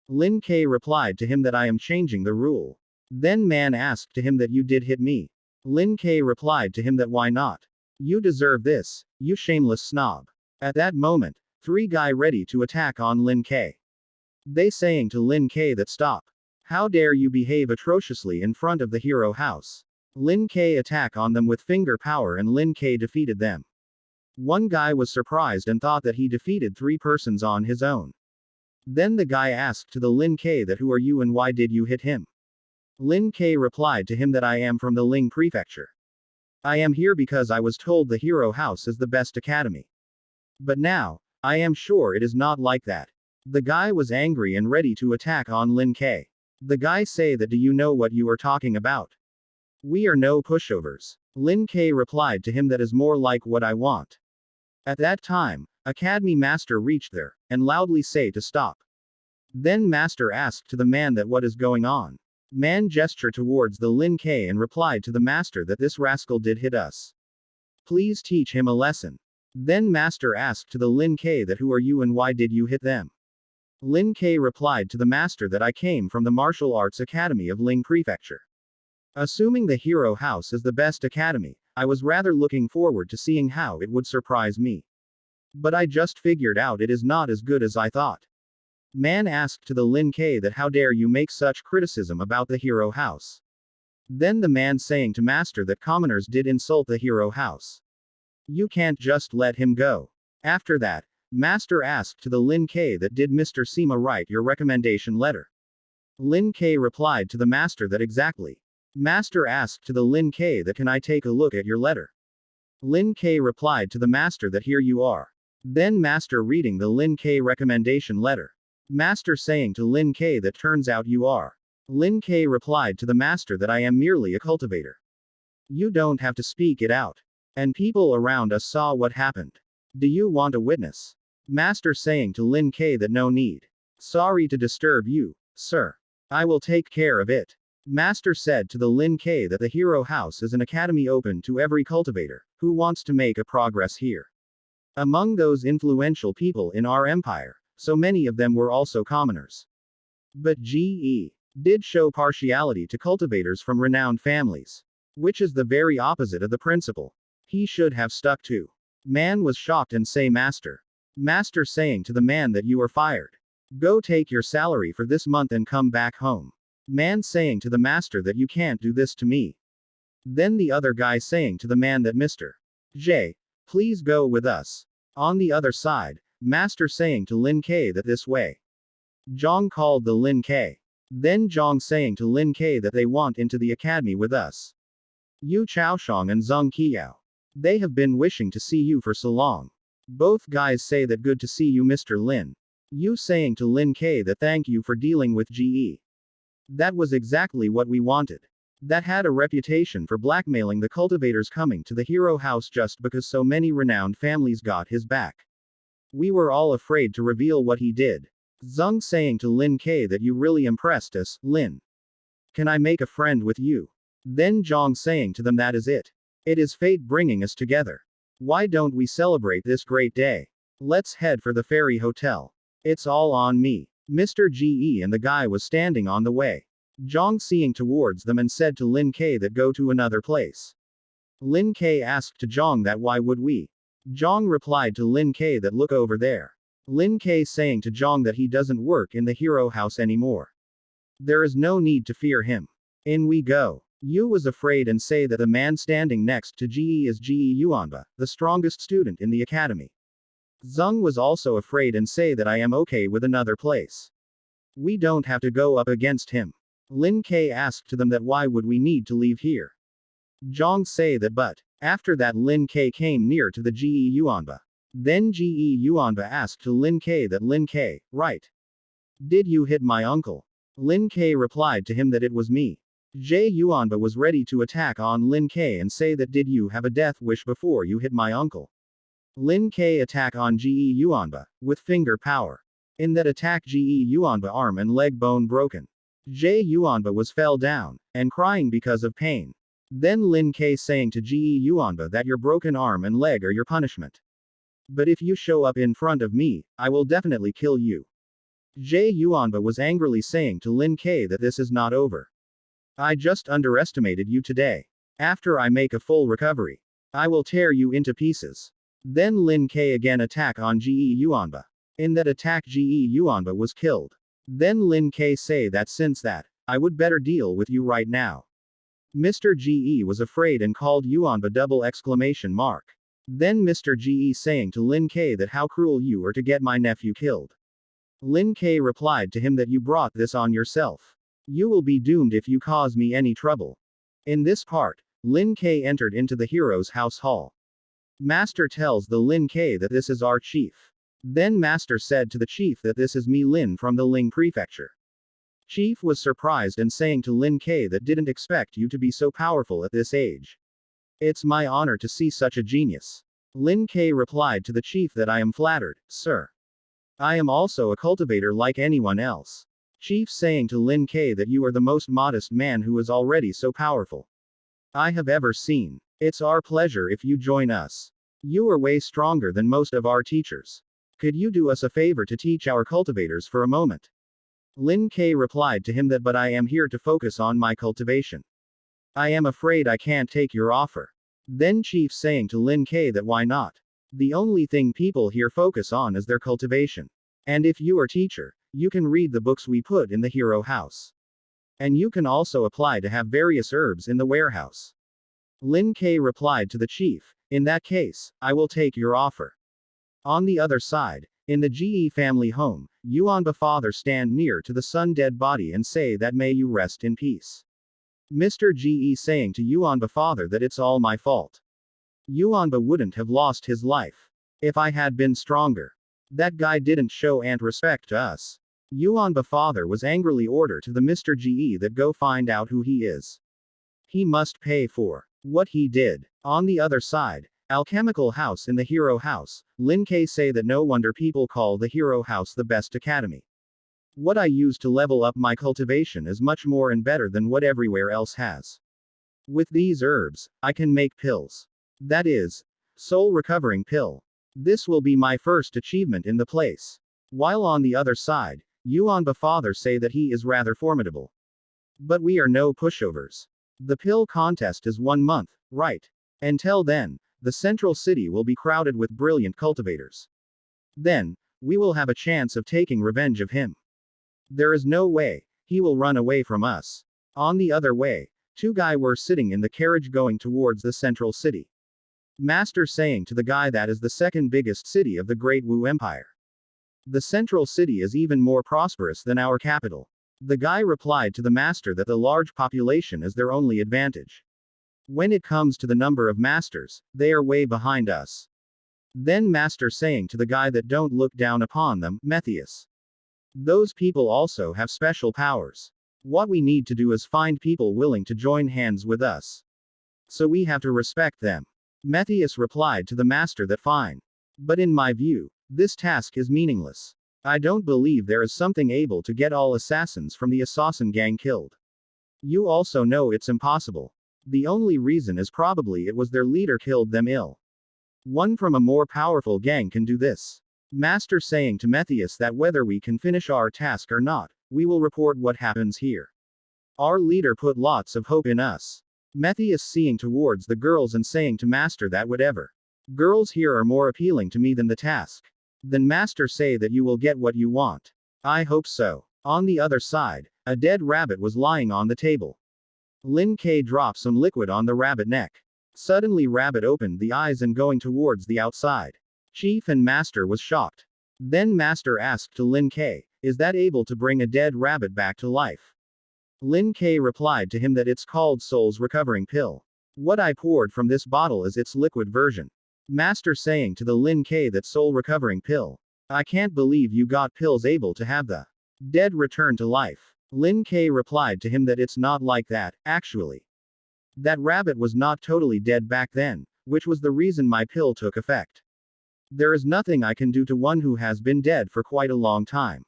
Lin K replied to him that I am changing the rule. Then man asked to him that you did hit me. Lin K replied to him that why not? You deserve this, you shameless snob. At that moment, three guy ready to attack on Lin K. They saying to Lin K that stop. How dare you behave atrociously in front of the hero house? Lin K attack on them with finger power and Lin K defeated them. One guy was surprised and thought that he defeated three persons on his own. Then the guy asked to the Lin K that who are you and why did you hit him? Lin K replied to him that I am from the Ling prefecture. I am here because I was told the hero house is the best academy. But now, I am sure it is not like that. The guy was angry and ready to attack on Lin K. The guy say that do you know what you are talking about? We are no pushovers. Lin K replied to him that is more like what I want. At that time, Academy Master reached there, and loudly say to stop. Then Master asked to the man that what is going on. Man gestured towards the Lin K and replied to the Master that this rascal did hit us. Please teach him a lesson. Then Master asked to the Lin K that who are you and why did you hit them? Lin K replied to the Master that I came from the Martial Arts Academy of Ling Prefecture. Assuming the hero house is the best academy, I was rather looking forward to seeing how it would surprise me. But I just figured out it is not as good as I thought. Man asked to the Lin K that how dare you make such criticism about the hero house. Then the man saying to Master that commoners did insult the hero house. You can't just let him go. After that, Master asked to the Lin K that did Mr. Sima write your recommendation letter? Lin K replied to the Master that exactly. Master asked to the Lin K that can I take a look at your letter? Lin K replied to the Master that here you are. Then Master reading the Lin K recommendation letter. Master saying to Lin K that turns out you are. Lin K replied to the Master that I am merely a cultivator. You don't have to speak it out. And people around us saw what happened. Do you want a witness? Master saying to Lin K that no need. Sorry to disturb you, sir. I will take care of it. Master said to the Lin K that the hero house is an academy open to every cultivator who wants to make a progress here. Among those influential people in our empire, so many of them were also commoners. But GE did show partiality to cultivators from renowned families, which is the very opposite of the principle he should have stuck to. Man was shocked and say Master. Master saying to the man that you are fired. Go take your salary for this month and come back home. Man saying to the Master that you can't do this to me. Then the other guy saying to the man that Mr. J, please go with us. On the other side, Master saying to Lin K that this way. Zhang called the Lin K. Then Zhang saying to Lin K that they want into the academy with us. Yu Chaoshang and Zheng Qiao. They have been wishing to see you for so long. Both guys say that good to see you Mr. Lin. Yu saying to Lin K that thank you for dealing with GE. That was exactly what we wanted. That had a reputation for blackmailing the cultivators coming to the hero house just because so many renowned families got his back. We were all afraid to reveal what he did. Zheng saying to Lin K that you really impressed us, Lin. Can I make a friend with you? Then Zhang saying to them that is it. It is fate bringing us together. Why don't we celebrate this great day? Let's head for the Fairy Hotel. It's all on me. Mr. GE and the guy was standing on the way. Zhang seeing towards them and said to Lin K that go to another place. Lin K asked to Zhang that why would we? Zhang replied to Lin K that look over there. Lin K saying to Zhang that he doesn't work in the hero house anymore. There is no need to fear him. In we go. Yu was afraid and say that the man standing next to Ge is Ge Yuanba, the strongest student in the academy. Zeng was also afraid and say that I am okay with another place. We don't have to go up against him. Lin Ke asked to them that why would we need to leave here. Zhang say that but. After that Lin Ke came near to the Ge Yuanba. Then Ge Yuanba asked to Lin Ke that Lin Ke, right? Did you hit my uncle? Lin Ke replied to him that it was me. Ge Yuanba was ready to attack on Lin Ke and say that did you have a death wish before you hit my uncle? Lin Ke attack on Ge Yuanba, with finger power. In that attack Ge Yuanba arm and leg bone broken. Ge Yuanba was fell down, and crying because of pain. Then Lin Ke saying to Ge Yuanba that your broken arm and leg are your punishment. But if you show up in front of me, I will definitely kill you. Ge Yuanba was angrily saying to Lin Ke that this is not over. I just underestimated you today. After I make a full recovery, I will tear you into pieces. Then Lin Ke again attack on Ge Yuanba. In that attack Ge Yuanba was killed. Then Lin Ke say that since that, I would better deal with you right now. Mr. Ge was afraid and called Yuanba double exclamation mark. Then Mr. Ge saying to Lin Ke that how cruel you are to get my nephew killed. Lin Ke replied to him that you brought this on yourself. You will be doomed if you cause me any trouble. In this part, Lin Ke entered into the hero's house hall. Master tells the Lin Ke that this is our chief. Then Master said to the chief that this is me Lin from the Ling prefecture. Chief was surprised and saying to Lin Ke that didn't expect you to be so powerful at this age. It's my honor to see such a genius. Lin Ke replied to the chief that I am flattered, sir. I am also a cultivator like anyone else. Chief saying to Lin Ke that you are the most modest man who is already so powerful I have ever seen. It's our pleasure if you join us. You are way stronger than most of our teachers. Could you do us a favor to teach our cultivators for a moment? Lin Ke replied to him that but I am here to focus on my cultivation. I am afraid I can't take your offer. Then Chief saying to Lin Ke that why not? The only thing people here focus on is their cultivation. And if you are teacher, you can read the books we put in the hero house. And you can also apply to have various herbs in the warehouse. Lin Ke replied to the chief, in that case, I will take your offer. On the other side, in the Ge family home, Yuanba father stand near to the son dead body and say that may you rest in peace. Mr. Ge saying to Yuanba father that it's all my fault. Yuanba wouldn't have lost his life if I had been stronger. That guy didn't show ant respect to us. Yuanba father was angrily ordered to the Mr. Ge that go find out who he is. He must pay for what he did. On the other side, alchemical house in the hero house, Lin Ke say that no wonder people call the hero house the best academy. What I use to level up my cultivation is much more and better than what everywhere else has. With these herbs, I can make pills. That is, soul recovering pill. This will be my first achievement in the place. While on the other side, Yuanba father say that he is rather formidable. But we are no pushovers. The pill contest is 1 month, right? Until then, the central city will be crowded with brilliant cultivators. Then, we will have a chance of taking revenge of him. There is no way he will run away from us. On the other way, 2 guys were sitting in the carriage going towards the central city. Master saying to the guy that is the second biggest city of the Great Wu Empire. The central city is even more prosperous than our capital. The guy replied to the master that the large population is their only advantage. When it comes to the number of masters, they are way behind us. Then master saying to the guy that don't look down upon them, Matthias. Those people also have special powers. What we need to do is find people willing to join hands with us. So we have to respect them. Matthias replied to the master that fine. But in my view, this task is meaningless. I don't believe there is something able to get all assassins from the assassin gang killed. You also know it's impossible. The only reason is probably it was their leader killed them ill. One from a more powerful gang can do this. Master saying to Matthias that whether we can finish our task or not, we will report what happens here. Our leader put lots of hope in us. Matthias seeing towards the girls and saying to Master that whatever. Girls here are more appealing to me than the task. Then Master say that you will get what you want. I hope so. On the other side, a dead rabbit was lying on the table. Lin K dropped some liquid on the rabbit neck. Suddenly rabbit opened the eyes and going towards the outside. Chief and Master was shocked. Then Master asked to Lin K, is that able to bring a dead rabbit back to life? Lin K replied to him that it's called Soul's Recovering Pill. What I poured from this bottle is its liquid version. Master saying to the Lin K that Soul Recovering Pill. I can't believe you got pills able to have the dead return to life. Lin K replied to him that it's not like that, actually. That rabbit was not totally dead back then, which was the reason my pill took effect. There is nothing I can do to one who has been dead for quite a long time.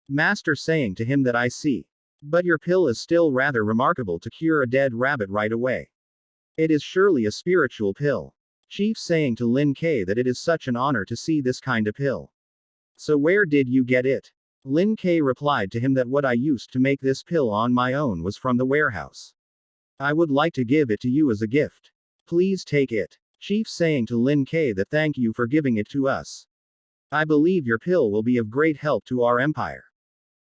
Master saying to him that I see. But your pill is still rather remarkable to cure a dead rabbit right away. It is surely a spiritual pill. Chief saying to Lin K that it is such an honor to see this kind of pill. So where did you get it? Lin K replied to him that what I used to make this pill on my own was from the warehouse. I would like to give it to you as a gift. Please take it. Chief saying to Lin K that thank you for giving it to us. I believe your pill will be of great help to our empire.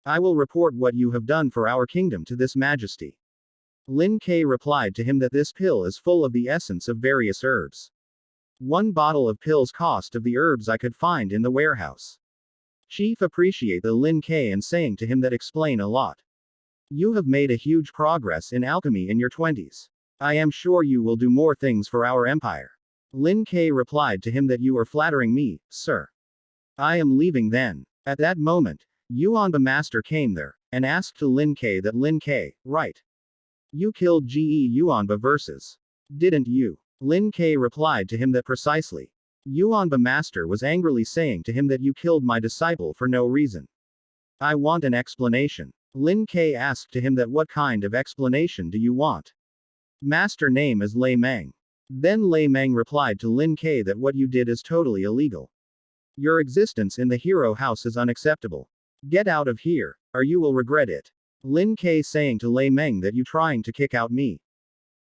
I will report what you have done for our kingdom to this majesty. Lin K replied to him that this pill is full of the essence of various herbs. One bottle of pills cost of the herbs I could find in the warehouse. Chief appreciate the Lin K and saying to him that explain a lot. You have made a huge progress in alchemy in your 20s. I am sure you will do more things for our empire. Lin K replied to him that you are flattering me, sir. I am leaving then. At that moment, Yuanba Master came there, and asked to Lin K that Lin K, right. You killed Ge Yuanba versus. Didn't you? Lin K replied to him that precisely. Yuanba Master was angrily saying to him that you killed my disciple for no reason. I want an explanation. Lin K asked to him that what kind of explanation do you want? Master name is Lei Meng. Then Lei Meng replied to Lin K that what you did is totally illegal. Your existence in the hero house is unacceptable. Get out of here, or you will regret it. Lin K saying to Lei Meng that you trying to kick out me.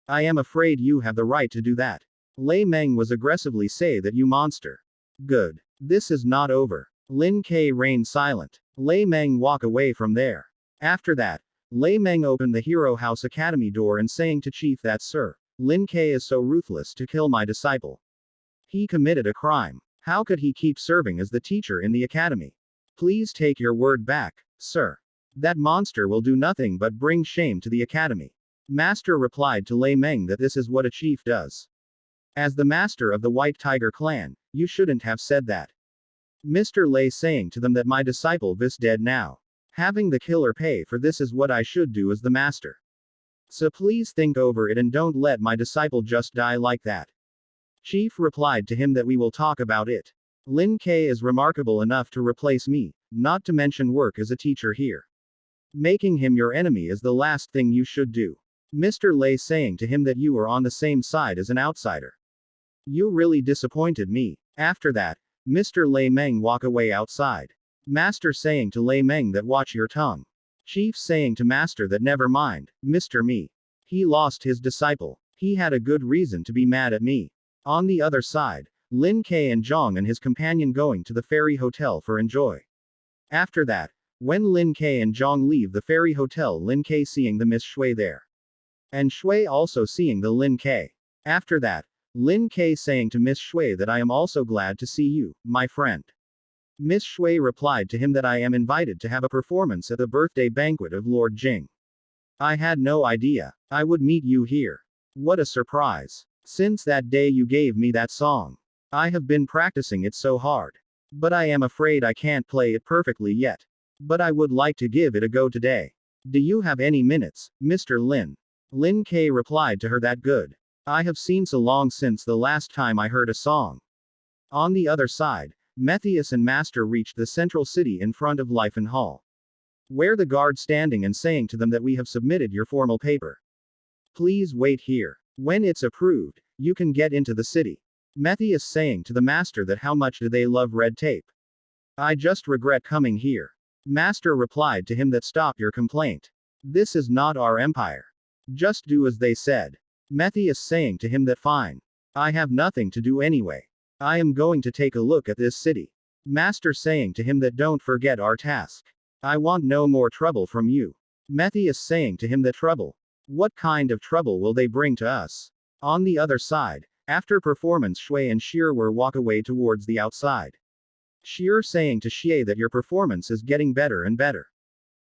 I am afraid you have the right to do that. Lei Meng was aggressively say that you monster. Good. This is not over. Lin K reigned silent. Lei Meng walk away from there. After that, Lei Meng opened the Hero House Academy door and saying to Chief that Sir, Lin K is so ruthless to kill my disciple. He committed a crime. How could he keep serving as the teacher in the academy? Please take your word back, sir. That monster will do nothing but bring shame to the academy. Master replied to Lei Meng that this is what a chief does. As the master of the White Tiger clan, you shouldn't have said that. Mr. Lei saying to them that my disciple is dead now. Having the killer pay for this is what I should do as the master. So please think over it and don't let my disciple just die like that. Chief replied to him that we will talk about it. Lin K is remarkable enough to replace me, not to mention work as a teacher here. Making him your enemy is the last thing you should do. Mr. Lei saying to him that you are on the same side as an outsider. You really disappointed me. After that, Mr. Lei Meng walk away outside. Master saying to Lei Meng that watch your tongue. Chief saying to Master that never mind, Mr. Me. He lost his disciple. He had a good reason to be mad at me. On the other side, Lin K and Zhang and his companion going to the ferry hotel for enjoy. After that, when Lin K and Zhang leave the ferry hotel, Lin K seeing the Miss Shui there. And Shui also seeing the Lin K. After that, Lin K saying to Miss Shui that I am also glad to see you, my friend. Miss Shui replied to him that I am invited to have a performance at the birthday banquet of Lord Jing. I had no idea I would meet you here. What a surprise. Since that day you gave me that song. I have been practicing it so hard. But I am afraid I can't play it perfectly yet. But I would like to give it a go today. Do you have any minutes, Mr. Lin? Lin K replied to her that good. I have seen so long since the last time I heard a song. On the other side, Methius and Master reached the central city in front of Lifen Hall. Where the guard standing and saying to them that we have submitted your formal paper. Please wait here. When it's approved, you can get into the city. Methius saying to the Master that how much do they love red tape. I just regret coming here. Master replied to him that stop your complaint. This is not our empire. Just do as they said. Methius saying to him that fine. I have nothing to do anyway. I am going to take a look at this city. Master saying to him that don't forget our task. I want no more trouble from you. Matthias saying to him that trouble. What kind of trouble will they bring to us? On the other side, after performance Shui and Sheer were walk away towards the outside. Sheer saying to Xie that your performance is getting better and better.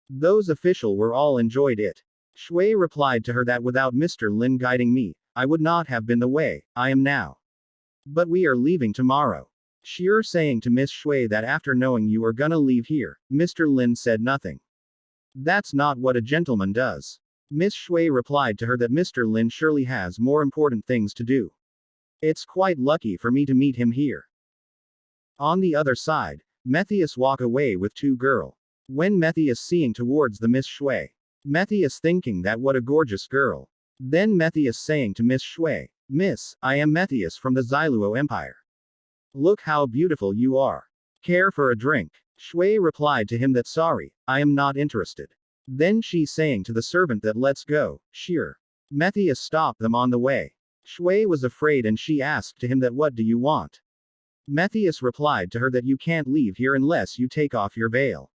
Those official were all enjoyed it. Shui replied to her that without Mr. Lin guiding me, I would not have been the way I am now. But we are leaving tomorrow. Sheer saying to Miss Shui that after knowing you are gonna leave here, Mr. Lin said nothing. That's not what a gentleman does. Miss Shui replied to her that Mr. Lin surely has more important things to do. It's quite lucky for me to meet him here. On the other side, Matthias walk away with two girl. When Matthias seeing towards the Miss Shui. Matthias thinking that what a gorgeous girl. Then Matthias saying to Miss Shui, Miss, I am Matthias from the Xiluo Empire. Look how beautiful you are. Care for a drink? Shui replied to him that sorry, I am not interested. Then she saying to the servant that let's go, Sheer. Matthias stopped them on the way. Shui was afraid and she asked to him that what do you want? Matthias replied to her that you can't leave here unless you take off your veil.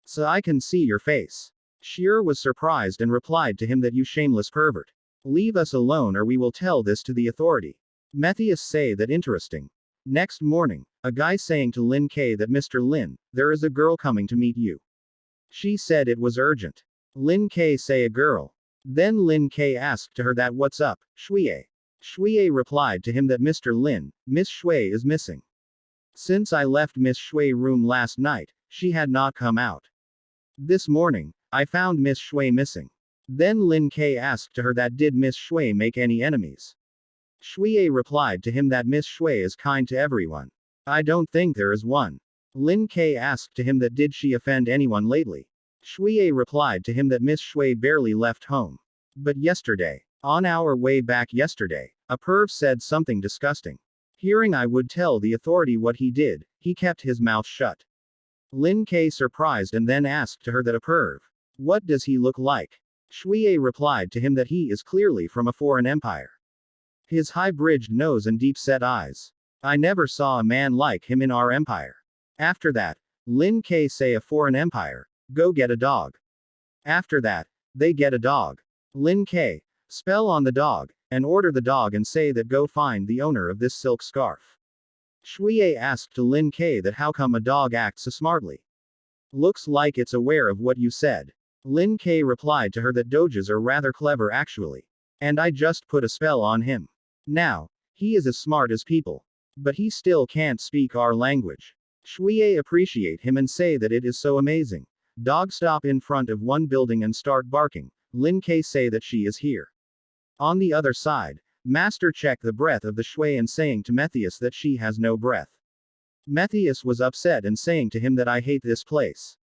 So I can see your face. Sheer was surprised and replied to him that you shameless pervert. Leave us alone or we will tell this to the authority. Matthias say that interesting. Next morning, a guy saying to Lin K that Mr. Lin, there is a girl coming to meet you. She said it was urgent. Lin K say a girl. Then Lin K asked to her that what's up, Shuye. Shuye replied to him that Mr. Lin, Miss Shui is missing. Since I left Miss Shui room last night, she had not come out. This morning, I found Miss Shui missing. Then Lin K asked to her that did Miss Shui make any enemies. Shuye replied to him that Miss Shui is kind to everyone. I don't think there is one. Lin K asked to him that did she offend anyone lately. Shuye replied to him that Miss Shui barely left home. But yesterday, on our way back yesterday, a perv said something disgusting. Hearing I would tell the authority what he did, he kept his mouth shut. Lin K surprised and then asked to her that a perv. What does he look like? Shuye replied to him that he is clearly from a foreign empire. His high-bridged nose and deep-set eyes. I never saw a man like him in our empire. After that, Lin K say a foreign empire, go get a dog. After that, they get a dog. Lin K, spell on the dog, and order the dog and say that go find the owner of this silk scarf. Shuye asked to Lin K that how come a dog acts so smartly. Looks like it's aware of what you said. Lin K replied to her that doges are rather clever actually. And I just put a spell on him. Now, he is as smart as people. But he still can't speak our language. Shuye appreciate him and say that it is so amazing. Dog stop in front of one building and start barking. Lin K say that she is here. On the other side, Master check the breath of the Shui and saying to Matthias that she has no breath. Matthias was upset and saying to him that I hate this place.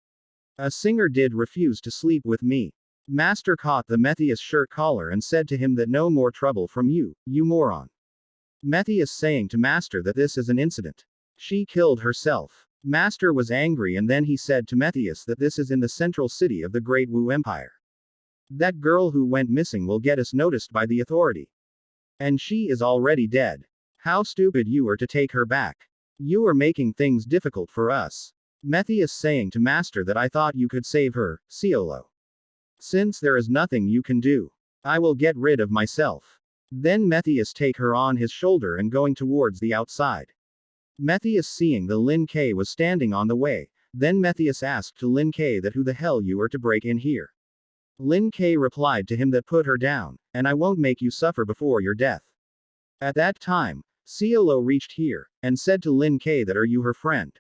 A singer did refuse to sleep with me. Master caught the Matthias shirt collar and said to him that no more trouble from you, you moron. Matthias saying to Master that this is an incident. She killed herself. Master was angry and then he said to Matthias that this is in the central city of the Great Wu Empire. That girl who went missing will get us noticed by the authority. And she is already dead. How stupid you are to take her back. You are making things difficult for us. Matthias saying to Master that I thought you could save her, Ciolo. Since there is nothing you can do, I will get rid of myself. Then Matthias take her on his shoulder and going towards the outside. Matthias seeing the Lin K was standing on the way, then Matthias asked to Lin K that who the hell you are to break in here. Lin K replied to him that put her down, and I won't make you suffer before your death. At that time, Ciolo reached here, and said to Lin K that are you her friend?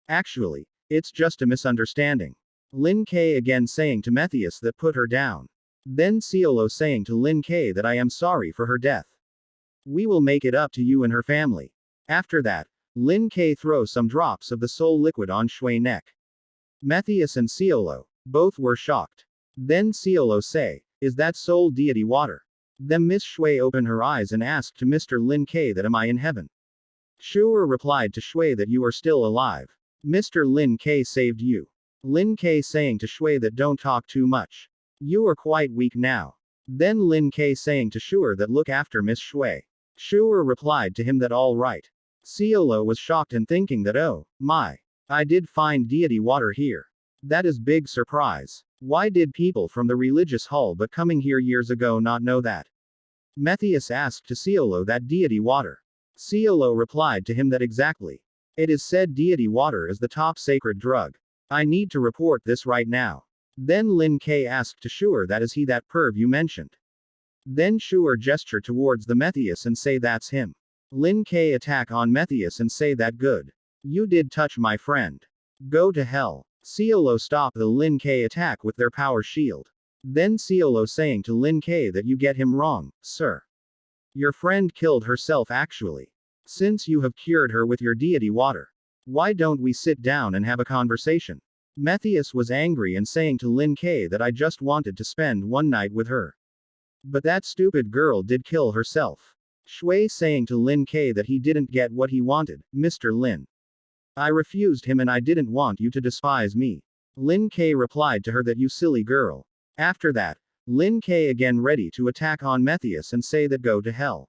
Actually, it's just a misunderstanding. Lin K again saying to Matthias that put her down. Then Ciolo saying to Lin K that I am sorry for her death. We will make it up to you and her family. After that, Lin K throw some drops of the soul liquid on Shui neck. Matthias and Ciolo, both were shocked. Then Ciolo say, is that soul deity water? Then Miss Shui open her eyes and asked to Mr. Lin K that am I in heaven? Shuer replied to Shui that you are still alive. Mr. Lin K saved you. Lin K saying to Shui that don't talk too much. You are quite weak now. Then Lin K saying to Shuer that look after Miss Shui. Shuer replied to him that all right. Ciolo was shocked and thinking that oh, my. I did find deity water here. That is big surprise. Why did people from the religious hall but coming here years ago not know that? Matthias asked to Ciolo that deity water. Ciolo replied to him that exactly. It is said deity water is the top sacred drug. I need to report this right now. Then Lin K asked to Shuer that is he that perv you mentioned. Then Shuer gesture towards the Matthias and say that's him. Lin K attack on Matthias and say that good. You did touch my friend. Go to hell. Ciolo stop the Lin K attack with their power shield. Then Ciolo saying to Lin K that you get him wrong, sir. Your friend killed herself actually. Since you have cured her with your deity water. Why don't we sit down and have a conversation? Matthias was angry and saying to Lin K that I just wanted to spend one night with her. But that stupid girl did kill herself. Shui saying to Lin K that he didn't get what he wanted, Mr. Lin. I refused him and I didn't want you to despise me. Lin K replied to her that you silly girl. After that, Lin K again ready to attack on Matthias and say that go to hell.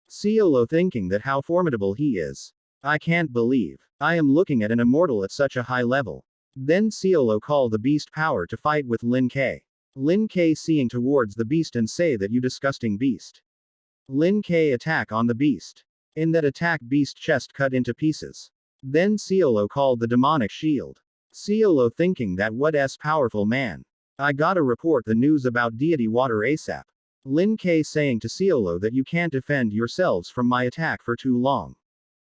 Ciolo thinking that how formidable he is. I can't believe. I am looking at an immortal at such a high level. Then Ciolo call the beast power to fight with Lin K. Lin K seeing towards the beast and say that you disgusting beast. Lin K attack on the beast. In that attack beast chest cut into pieces. Then Ciolo called the demonic shield. Ciolo thinking that what s powerful man. I gotta report the news about deity water ASAP. Lin K saying to Ciolo that you can't defend yourselves from my attack for too long.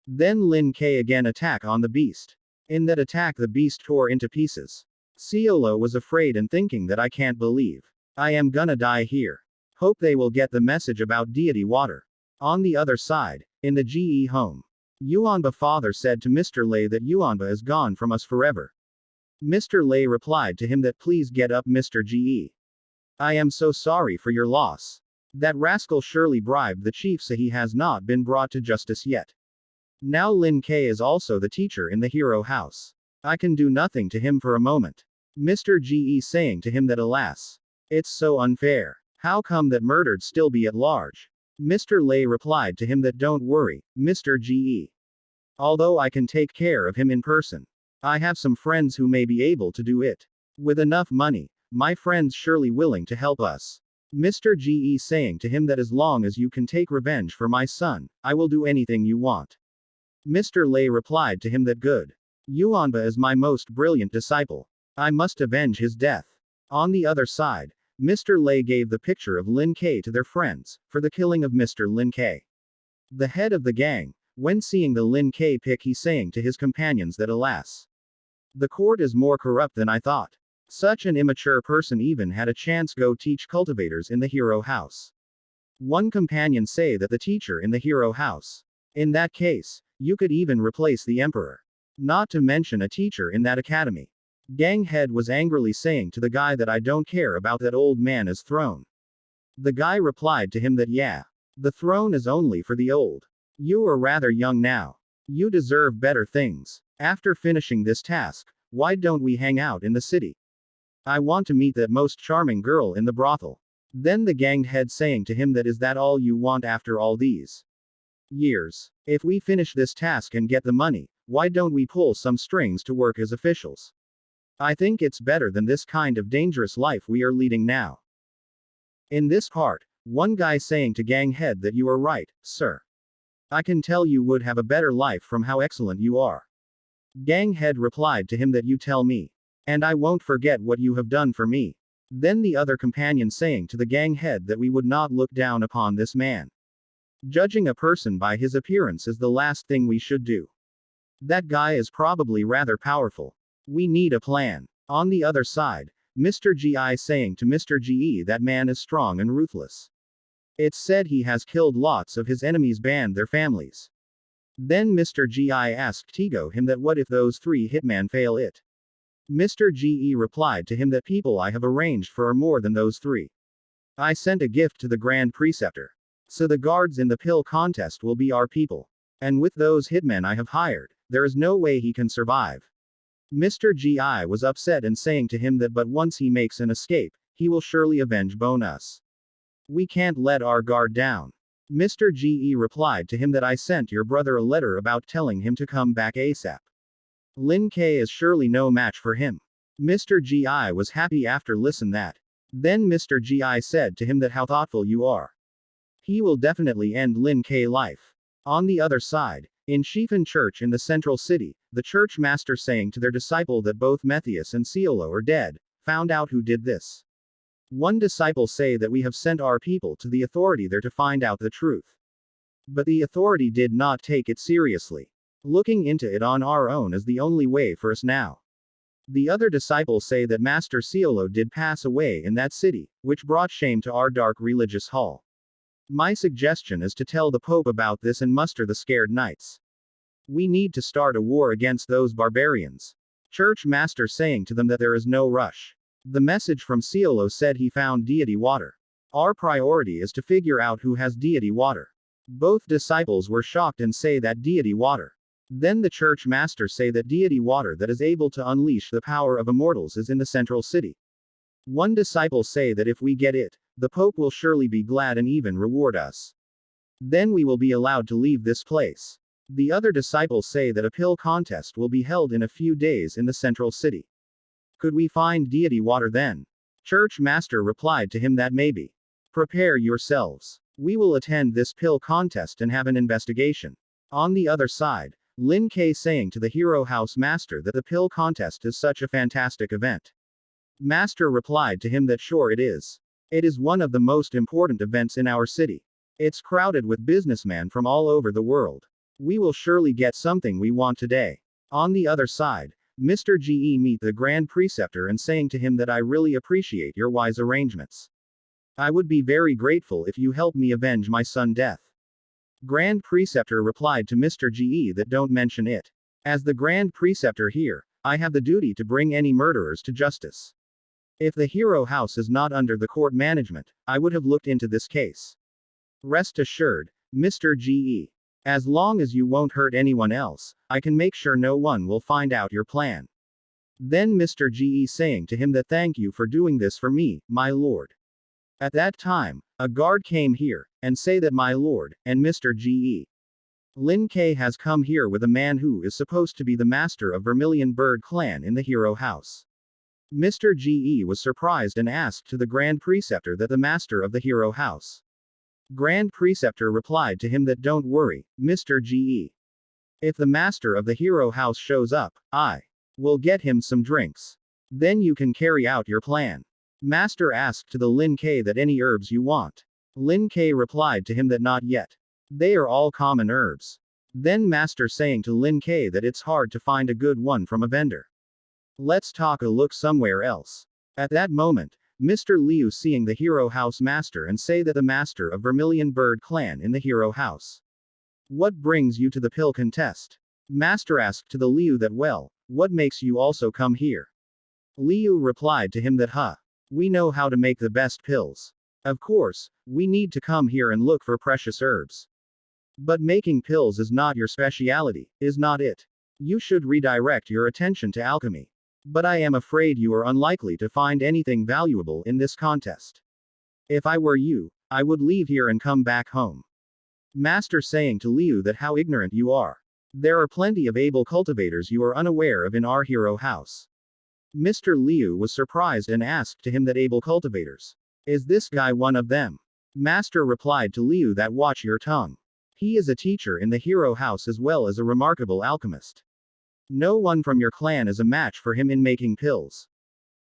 Then Lin K again attack on the beast. In that attack the beast tore into pieces. Ciolo was afraid and thinking that I can't believe. I am gonna die here. Hope they will get the message about deity water. On the other side, in the GE home. Yuanba father said to Mr. Lei that Yuanba is gone from us forever. Mr. Lei replied to him that please get up Mr. GE. I am so sorry for your loss. That rascal surely bribed the chief so he has not been brought to justice yet. Now Lin K is also the teacher in the hero house. I can do nothing to him for a moment. Mr. GE saying to him that alas. It's so unfair. How come that murdered still be at large? Mr. Lei replied to him that don't worry, Mr. GE. Although I can take care of him in person. I have some friends who may be able to do it. With enough money, my friends surely willing to help us. Mr. GE saying to him that as long as you can take revenge for my son, I will do anything you want. Mr. Lei replied to him that good. Yuanba is my most brilliant disciple. I must avenge his death. On the other side, Mr. Lei gave the picture of Lin K to their friends, for the killing of Mr. Lin K. The head of the gang, when seeing the Lin K pic he saying to his companions that alas. The court is more corrupt than I thought. Such an immature person even had a chance go teach cultivators in the hero house. One companion say that the teacher in the hero house. In that case, you could even replace the emperor. Not to mention a teacher in that academy. Gang head was angrily saying to the guy that I don't care about that old man as throne. The guy replied to him that yeah. The throne is only for the old. You are rather young now. You deserve better things. After finishing this task, why don't we hang out in the city? I want to meet that most charming girl in the brothel. Then the gang head saying to him that is that all you want after all these years? If we finish this task and get the money, why don't we pull some strings to work as officials? I think it's better than this kind of dangerous life we are leading now. In this part, one guy saying to gang head that you are right, sir. I can tell you would have a better life from how excellent you are. Gang head replied to him that you tell me. And I won't forget what you have done for me. Then the other companion saying to the gang head that we would not look down upon this man. Judging a person by his appearance is the last thing we should do. That guy is probably rather powerful. We need a plan. On the other side, Mr. GI saying to Mr. GE that man is strong and ruthless. It's said he has killed lots of his enemies banned their families. Then Mr. GI asked Tigo him that what if those 3 hitman fail it. Mr. GE replied to him that people I have arranged for are more than those 3. I sent a gift to the Grand Preceptor. So the guards in the pill contest will be our people. And with those hitmen I have hired, there is no way he can survive. Mr. GI was upset and saying to him that but once he makes an escape, he will surely avenge us. We can't let our guard down. Mr. GE replied to him that I sent your brother a letter about telling him to come back ASAP. Lin K is surely no match for him. Mr. Gi was happy after listen that. Then Mr. Gi said to him that how thoughtful you are. He will definitely end Lin K life. On the other side, in Shifan Church in the central city, the church master saying to their disciple that both Methius and Ciolo are dead, found out who did this. One disciple say that we have sent our people to the authority there to find out the truth. But the authority did not take it seriously. Looking into it on our own is the only way for us now. The other disciples say that Master Ciolo did pass away in that city, which brought shame to our dark religious hall. My suggestion is to tell the Pope about this and muster the scared knights. We need to start a war against those barbarians. Church master saying to them that there is no rush. The message from Ciolo said he found deity water. Our priority is to figure out who has deity water. Both disciples were shocked and say that deity water. Then the church master say that deity water that is able to unleash the power of immortals is in the central city. One disciple say that if we get it, the Pope will surely be glad and even reward us. Then we will be allowed to leave this place. The other disciples say that a pill contest will be held in a few days in the central city. Could we find deity water then? Church master replied to him that maybe. Prepare yourselves. We will attend this pill contest and have an investigation. On the other side, Lin K saying to the hero house master that the pill contest is such a fantastic event. Master replied to him that sure it is. It is one of the most important events in our city. It's crowded with businessmen from all over the world. We will surely get something we want today. On the other side, Mr. Ge meet the Grand Preceptor and saying to him that I really appreciate your wise arrangements. I would be very grateful if you help me avenge my son's death. Grand Preceptor replied to Mr. Ge that don't mention it. As the Grand Preceptor here, I have the duty to bring any murderers to justice. If the hero house is not under the court management, I would have looked into this case. Rest assured, Mr. Ge. As long as you won't hurt anyone else, I can make sure no one will find out your plan. Then Mr. Ge saying to him that thank you for doing this for me, my lord. At that time, a guard came here, and say that my lord, and Mr. Ge. Lin K has come here with a man who is supposed to be the master of Vermilion Bird clan in the hero house. Mr. Ge was surprised and asked to the Grand Preceptor that the master of the hero house. Grand Preceptor replied to him that don't worry, Mr. Ge. If the master of the hero house shows up, I will get him some drinks. Then you can carry out your plan. Master asked to the Lin K that any herbs you want. Lin K replied to him that not yet. They are all common herbs. Then Master saying to Lin K that it's hard to find a good one from a vendor. Let's talk a look somewhere else. At that moment, Mr. Liu seeing the hero house master and say that the master of Vermilion Bird clan in the hero house. What brings you to the pill contest? Master asked to the Liu that well, what makes you also come here? Liu replied to him that we know how to make the best pills. Of course, we need to come here and look for precious herbs. But making pills is not your speciality, is not it? You should redirect your attention to alchemy. But I am afraid you are unlikely to find anything valuable in this contest. If I were you, I would leave here and come back home. Master saying to Liu that how ignorant you are. There are plenty of able cultivators you are unaware of in our hero house. Mr. Liu was surprised and asked to him that able cultivators. Is this guy one of them? Master replied to Liu that watch your tongue. He is a teacher in the hero house as well as a remarkable alchemist. No one from your clan is a match for him in making pills.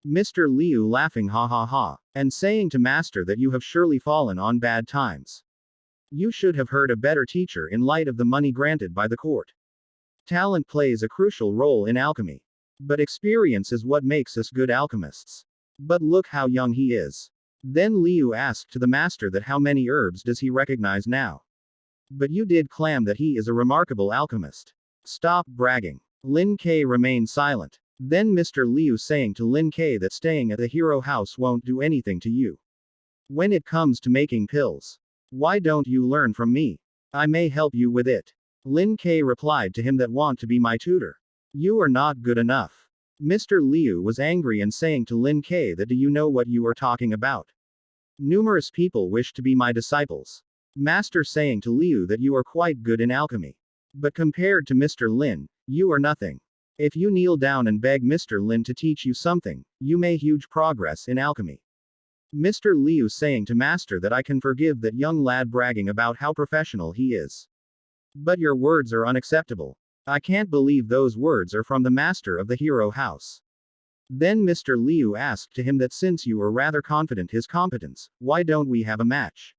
Mr. Liu laughing ha ha ha, and saying to Master that you have surely fallen on bad times. You should have heard a better teacher in light of the money granted by the court. Talent plays a crucial role in alchemy. But experience is what makes us good alchemists. But look how young he is. Then Liu asked to the master that how many herbs does he recognize now. But you did claim that he is a remarkable alchemist. Stop bragging. Lin K remained silent. Then Mr. Liu saying to Lin K that staying at the hero house won't do anything to you. When it comes to making pills, why don't you learn from me? I may help you with it. Lin K replied to him that want to be my tutor. You are not good enough. Mr. Liu was angry and saying to Lin K that do you know what you are talking about? Numerous people wish to be my disciples. Master saying to Liu that you are quite good in alchemy. But compared to Mr. Lin, you are nothing. If you kneel down and beg Mr. Lin to teach you something, you may huge progress in alchemy. Mr. Liu saying to Master that I can forgive that young lad bragging about how professional he is. But your words are unacceptable. I can't believe those words are from the master of the hero house. Then Mr. Liu asked to him that since you are rather confident his competence, why don't we have a match?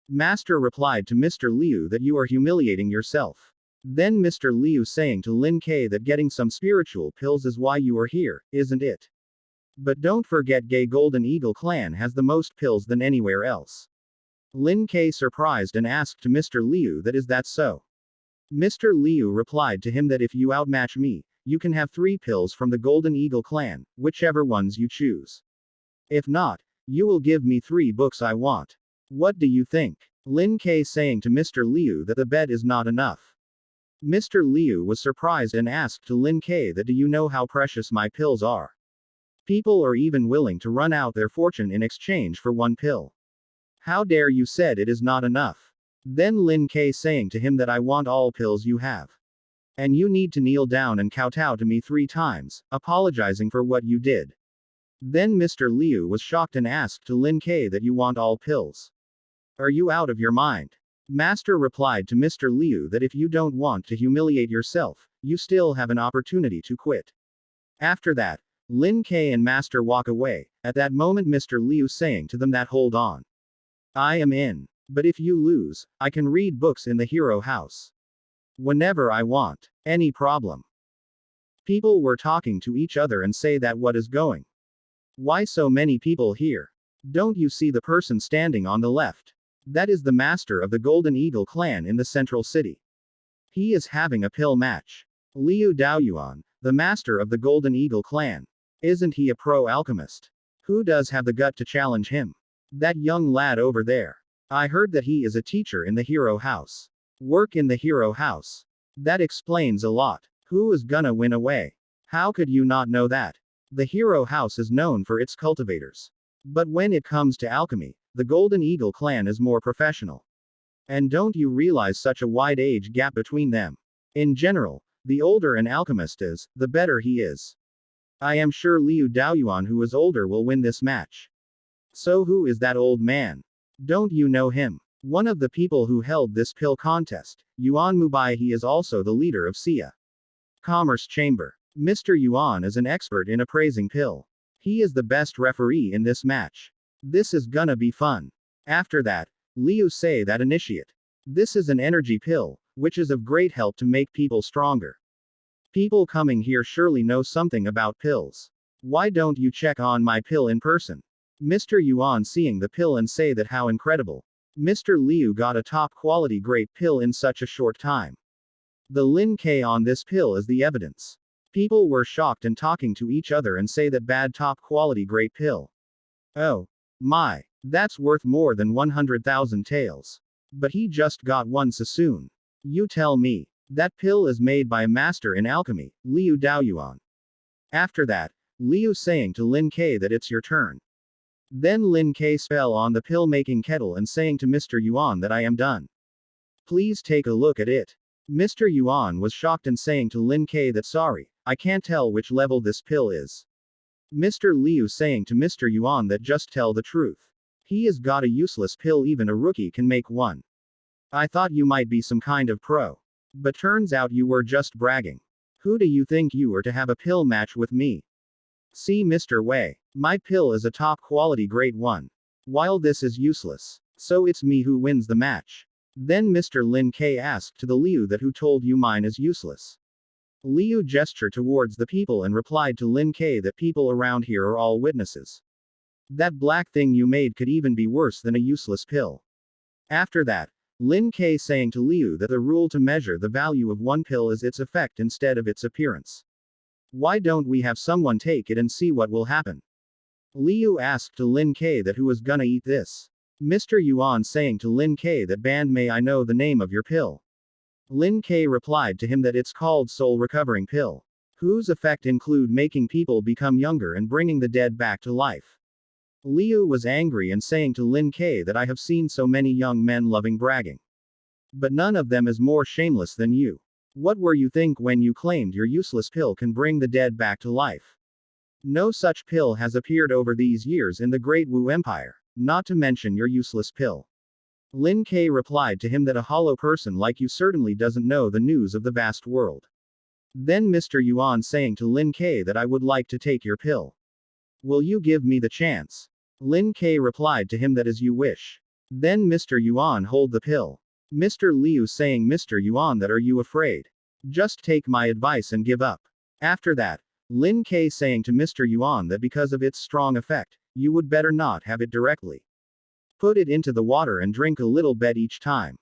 Master replied to Mr. Liu that you are humiliating yourself. Then Mr. Liu saying to Lin K that getting some spiritual pills is why you are here, isn't it? But don't forget Gay Golden Eagle clan has the most pills than anywhere else. Lin K surprised and asked to Mr. Liu that is that so? Mr. Liu replied to him that if you outmatch me, you can have 3 pills from the Golden Eagle clan, whichever ones you choose. If not, you will give me 3 books I want. What do you think? Lin K saying to Mr. Liu that the bet is not enough. Mr. Liu was surprised and asked to Lin K that do you know how precious my pills are? People are even willing to run out their fortune in exchange for 1 pill. How dare you said it is not enough? Then Lin K saying to him that I want all pills you have. And you need to kneel down and kowtow to me 3 times, apologizing for what you did. Then Mr. Liu was shocked and asked to Lin K that you want all pills. Are you out of your mind? Master replied to Mr. Liu that if you don't want to humiliate yourself, you still have an opportunity to quit. After that, Lin K and Master walk away. At that moment Mr. Liu saying to them that hold on. I am in. But if you lose, I can read books in the hero house. Whenever I want. Any problem. People were talking to each other and say that what is going. Why so many people here? Don't you see the person standing on the left? That is the master of the Golden Eagle clan in the central city. He is having a pill match. Liu Daoyuan, the master of the Golden Eagle clan. Isn't he a pro alchemist? Who does have the gut to challenge him? That young lad over there. I heard that he is a teacher in the hero house. Work in the hero house. That explains a lot. Who is gonna win away? How could you not know that? The hero house is known for its cultivators. But when it comes to alchemy, the Golden Eagle clan is more professional. And don't you realize such a wide age gap between them? In general, the older an alchemist is, the better he is. I am sure Liu Daoyuan who is older will win this match. So who is that old man? Don't you know him? One of the people who held this pill contest, Yuan Mubai he is also the leader of Sia Commerce Chamber. Mr. Yuan is an expert in appraising pill. He is the best referee in this match. This is gonna be fun. After that, Liu say that initiate. This is an energy pill, which is of great help to make people stronger. People coming here surely know something about pills. Why don't you check on my pill in person? Mr. Yuan seeing the pill and say that how incredible. Mr. Liu got a top quality great pill in such a short time. The Lin K on this pill is the evidence. People were shocked and talking to each other and say that bad top quality great pill. Oh. My. That's worth more than 100,000 taels. But he just got one so soon. You tell me. That pill is made by a master in alchemy, Liu Daoyuan. After that, Liu saying to Lin K that it's your turn. Then Lin K fell on the pill making kettle and saying to Mr. Yuan that I am done. Please take a look at it. Mr. Yuan was shocked and saying to Lin K that sorry, I can't tell which level this pill is. Mr. Liu saying to Mr. Yuan that just tell the truth. He has got a useless pill even a rookie can make one. I thought you might be some kind of pro. But turns out you were just bragging. Who do you think you are to have a pill match with me? See Mr. Wei. My pill is a top quality great one. While this is useless. So it's me who wins the match. Then Mr. Lin K asked to the Liu that who told you mine is useless. Liu gestured towards the people and replied to Lin K that people around here are all witnesses. That black thing you made could even be worse than a useless pill. After that, Lin K saying to Liu that the rule to measure the value of one pill is its effect instead of its appearance. Why don't we have someone take it and see what will happen? Liu asked to Lin K that who was gonna eat this. Mr. Yuan saying to Lin K that band may I know the name of your pill. Lin K replied to him that it's called soul recovering pill. Whose effect include making people become younger and bringing the dead back to life. Liu was angry and saying to Lin K that I have seen so many young men loving bragging. But none of them is more shameless than you. What were you think when you claimed your useless pill can bring the dead back to life? No such pill has appeared over these years in the Great Wu Empire, not to mention your useless pill. Lin Ke replied to him that a hollow person like you certainly doesn't know the news of the vast world. Then Mr. Yuan saying to Lin Ke that I would like to take your pill. Will you give me the chance? Lin Ke replied to him that as you wish. Then Mr. Yuan hold the pill. Mr. Liu saying Mr. Yuan that are you afraid? Just take my advice and give up. After that, Lin Ke saying to Mr. Yuan that because of its strong effect, you would better not have it directly. Put it into the water and drink a little bit each time.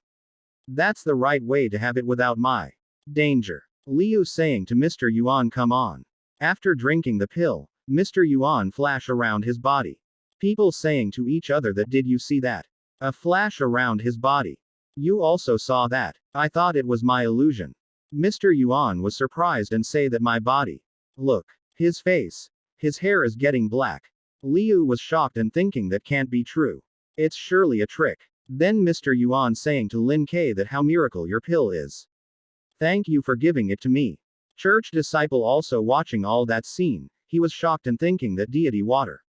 That's the right way to have it without my danger. Liu saying to Mr. Yuan come on. After drinking the pill, Mr. Yuan flash around his body. People saying to each other that did you see that? A flash around his body. You also saw that. I thought it was my illusion. Mr. Yuan was surprised and say that my body. Look. His face. His hair is getting black. Liu was shocked and thinking that can't be true. It's surely a trick. Then Mr. Yuan saying to Lin Ke that how miracle your pill is. Thank you for giving it to me. Church disciple also watching all that scene, he was shocked and thinking that deity water.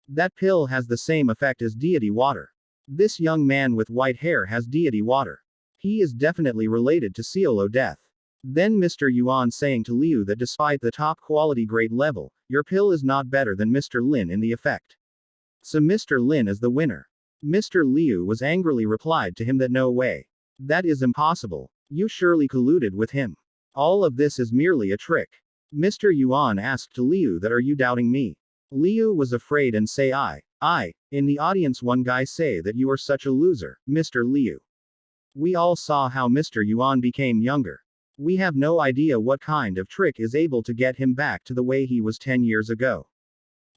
That pill has the same effect as deity water. This young man with white hair has deity water. He is definitely related to Ciolo death. Then Mr. Yuan saying to Liu that despite the top quality great level, your pill is not better than Mr. Lin in the effect. So Mr. Lin is the winner. Mr. Liu was angrily replied to him that no way. That is impossible. You surely colluded with him. All of this is merely a trick. Mr. Yuan asked to Liu that are you doubting me? Liu was afraid and say I. In the audience one guy say that you are such a loser, Mr. Liu. We all saw how Mr. Yuan became younger. We have no idea what kind of trick is able to get him back to the way he was 10 years ago.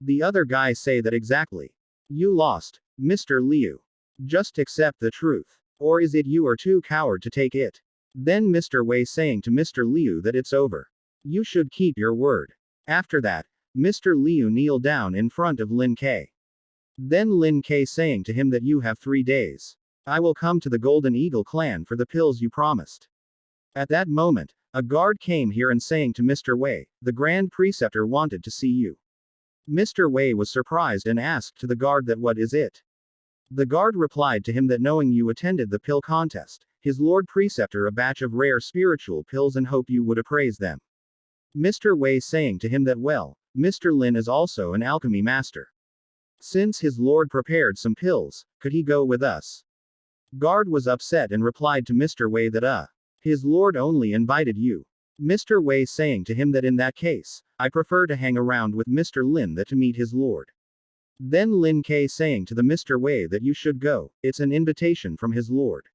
The other guy say that exactly. You lost, Mr. Liu. Just accept the truth. Or is it you are too coward to take it? Then Mr. Wei saying to Mr. Liu that it's over. You should keep your word. After that, Mr. Liu kneeled down in front of Lin Ke. Then Lin Ke saying to him that you have 3 days. I will come to the Golden Eagle clan for the pills you promised. At that moment, a guard came here and saying to Mr. Wei, the Grand Preceptor wanted to see you. Mr. Wei was surprised and asked to the guard that what is it? The guard replied to him that knowing you attended the pill contest, his Lord Preceptor a batch of rare spiritual pills and hope you would appraise them. Mr. Wei saying to him that well, Mr. Lin is also an alchemy master. Since his Lord prepared some pills, could he go with us? Guard was upset and replied to Mr. Wei that his Lord only invited you. Mr. Wei saying to him that in that case, I prefer to hang around with Mr. Lin that to meet his Lord. Then Lin Ke saying to the Mr. Wei that you should go, it's an invitation from his Lord.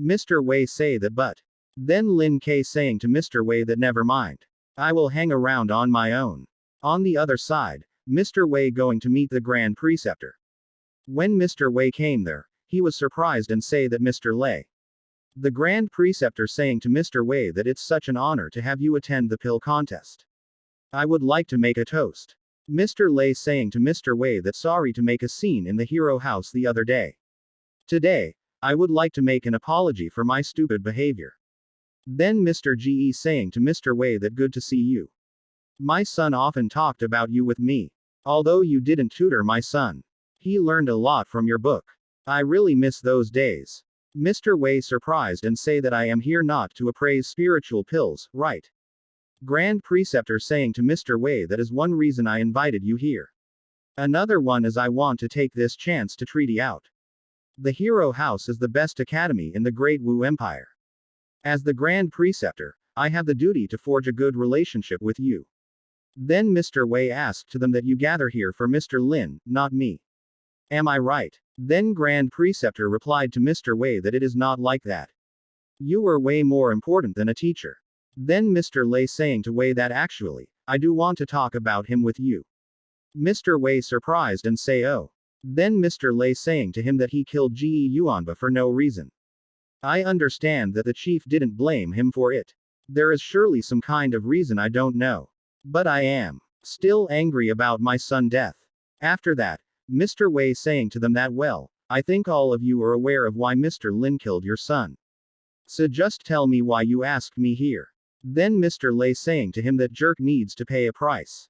Mr. Wei say that but. Then Lin Ke saying to Mr. Wei that never mind. I will hang around on my own. On the other side, Mr. Wei going to meet the Grand Preceptor. When Mr. Wei came there, he was surprised and say that Mr. Lei. The Grand Preceptor saying to Mr. Wei that it's such an honor to have you attend the pill contest. I would like to make a toast. Mr. Lei saying to Mr. Wei that sorry to make a scene in the hero house the other day. Today, I would like to make an apology for my stupid behavior. Then Mr. Ge saying to Mr. Wei that good to see you. My son often talked about you with me. Although you didn't tutor my son. He learned a lot from your book. I really miss those days. Mr. Wei surprised and say that I am here not to appraise spiritual pills, right? Grand Preceptor saying to Mr. Wei that is one reason I invited you here. Another one is I want to take this chance to treaty out. The Hero House is the best academy in the Great Wu Empire. As the Grand Preceptor, I have the duty to forge a good relationship with you. Then Mr. Wei asked to them that you gather here for Mr. Lin, not me. Am I right? Then Grand Preceptor replied to Mr. Wei that it is not like that. You are way more important than a teacher. Then Mr. Lei saying to Wei that actually, I do want to talk about him with you. Mr. Wei surprised and say oh. Then Mr. Lei saying to him that he killed Ge Yuanba for no reason. I understand that the chief didn't blame him for it. There is surely some kind of reason I don't know. But I am still angry about my son's death. After that, Mr. Wei saying to them that well, I think all of you are aware of why Mr. Lin killed your son. So just tell me why you asked me here. Then Mr. Lei saying to him that jerk needs to pay a price.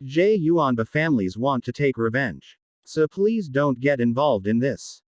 Yuanba families want to take revenge. So please don't get involved in this.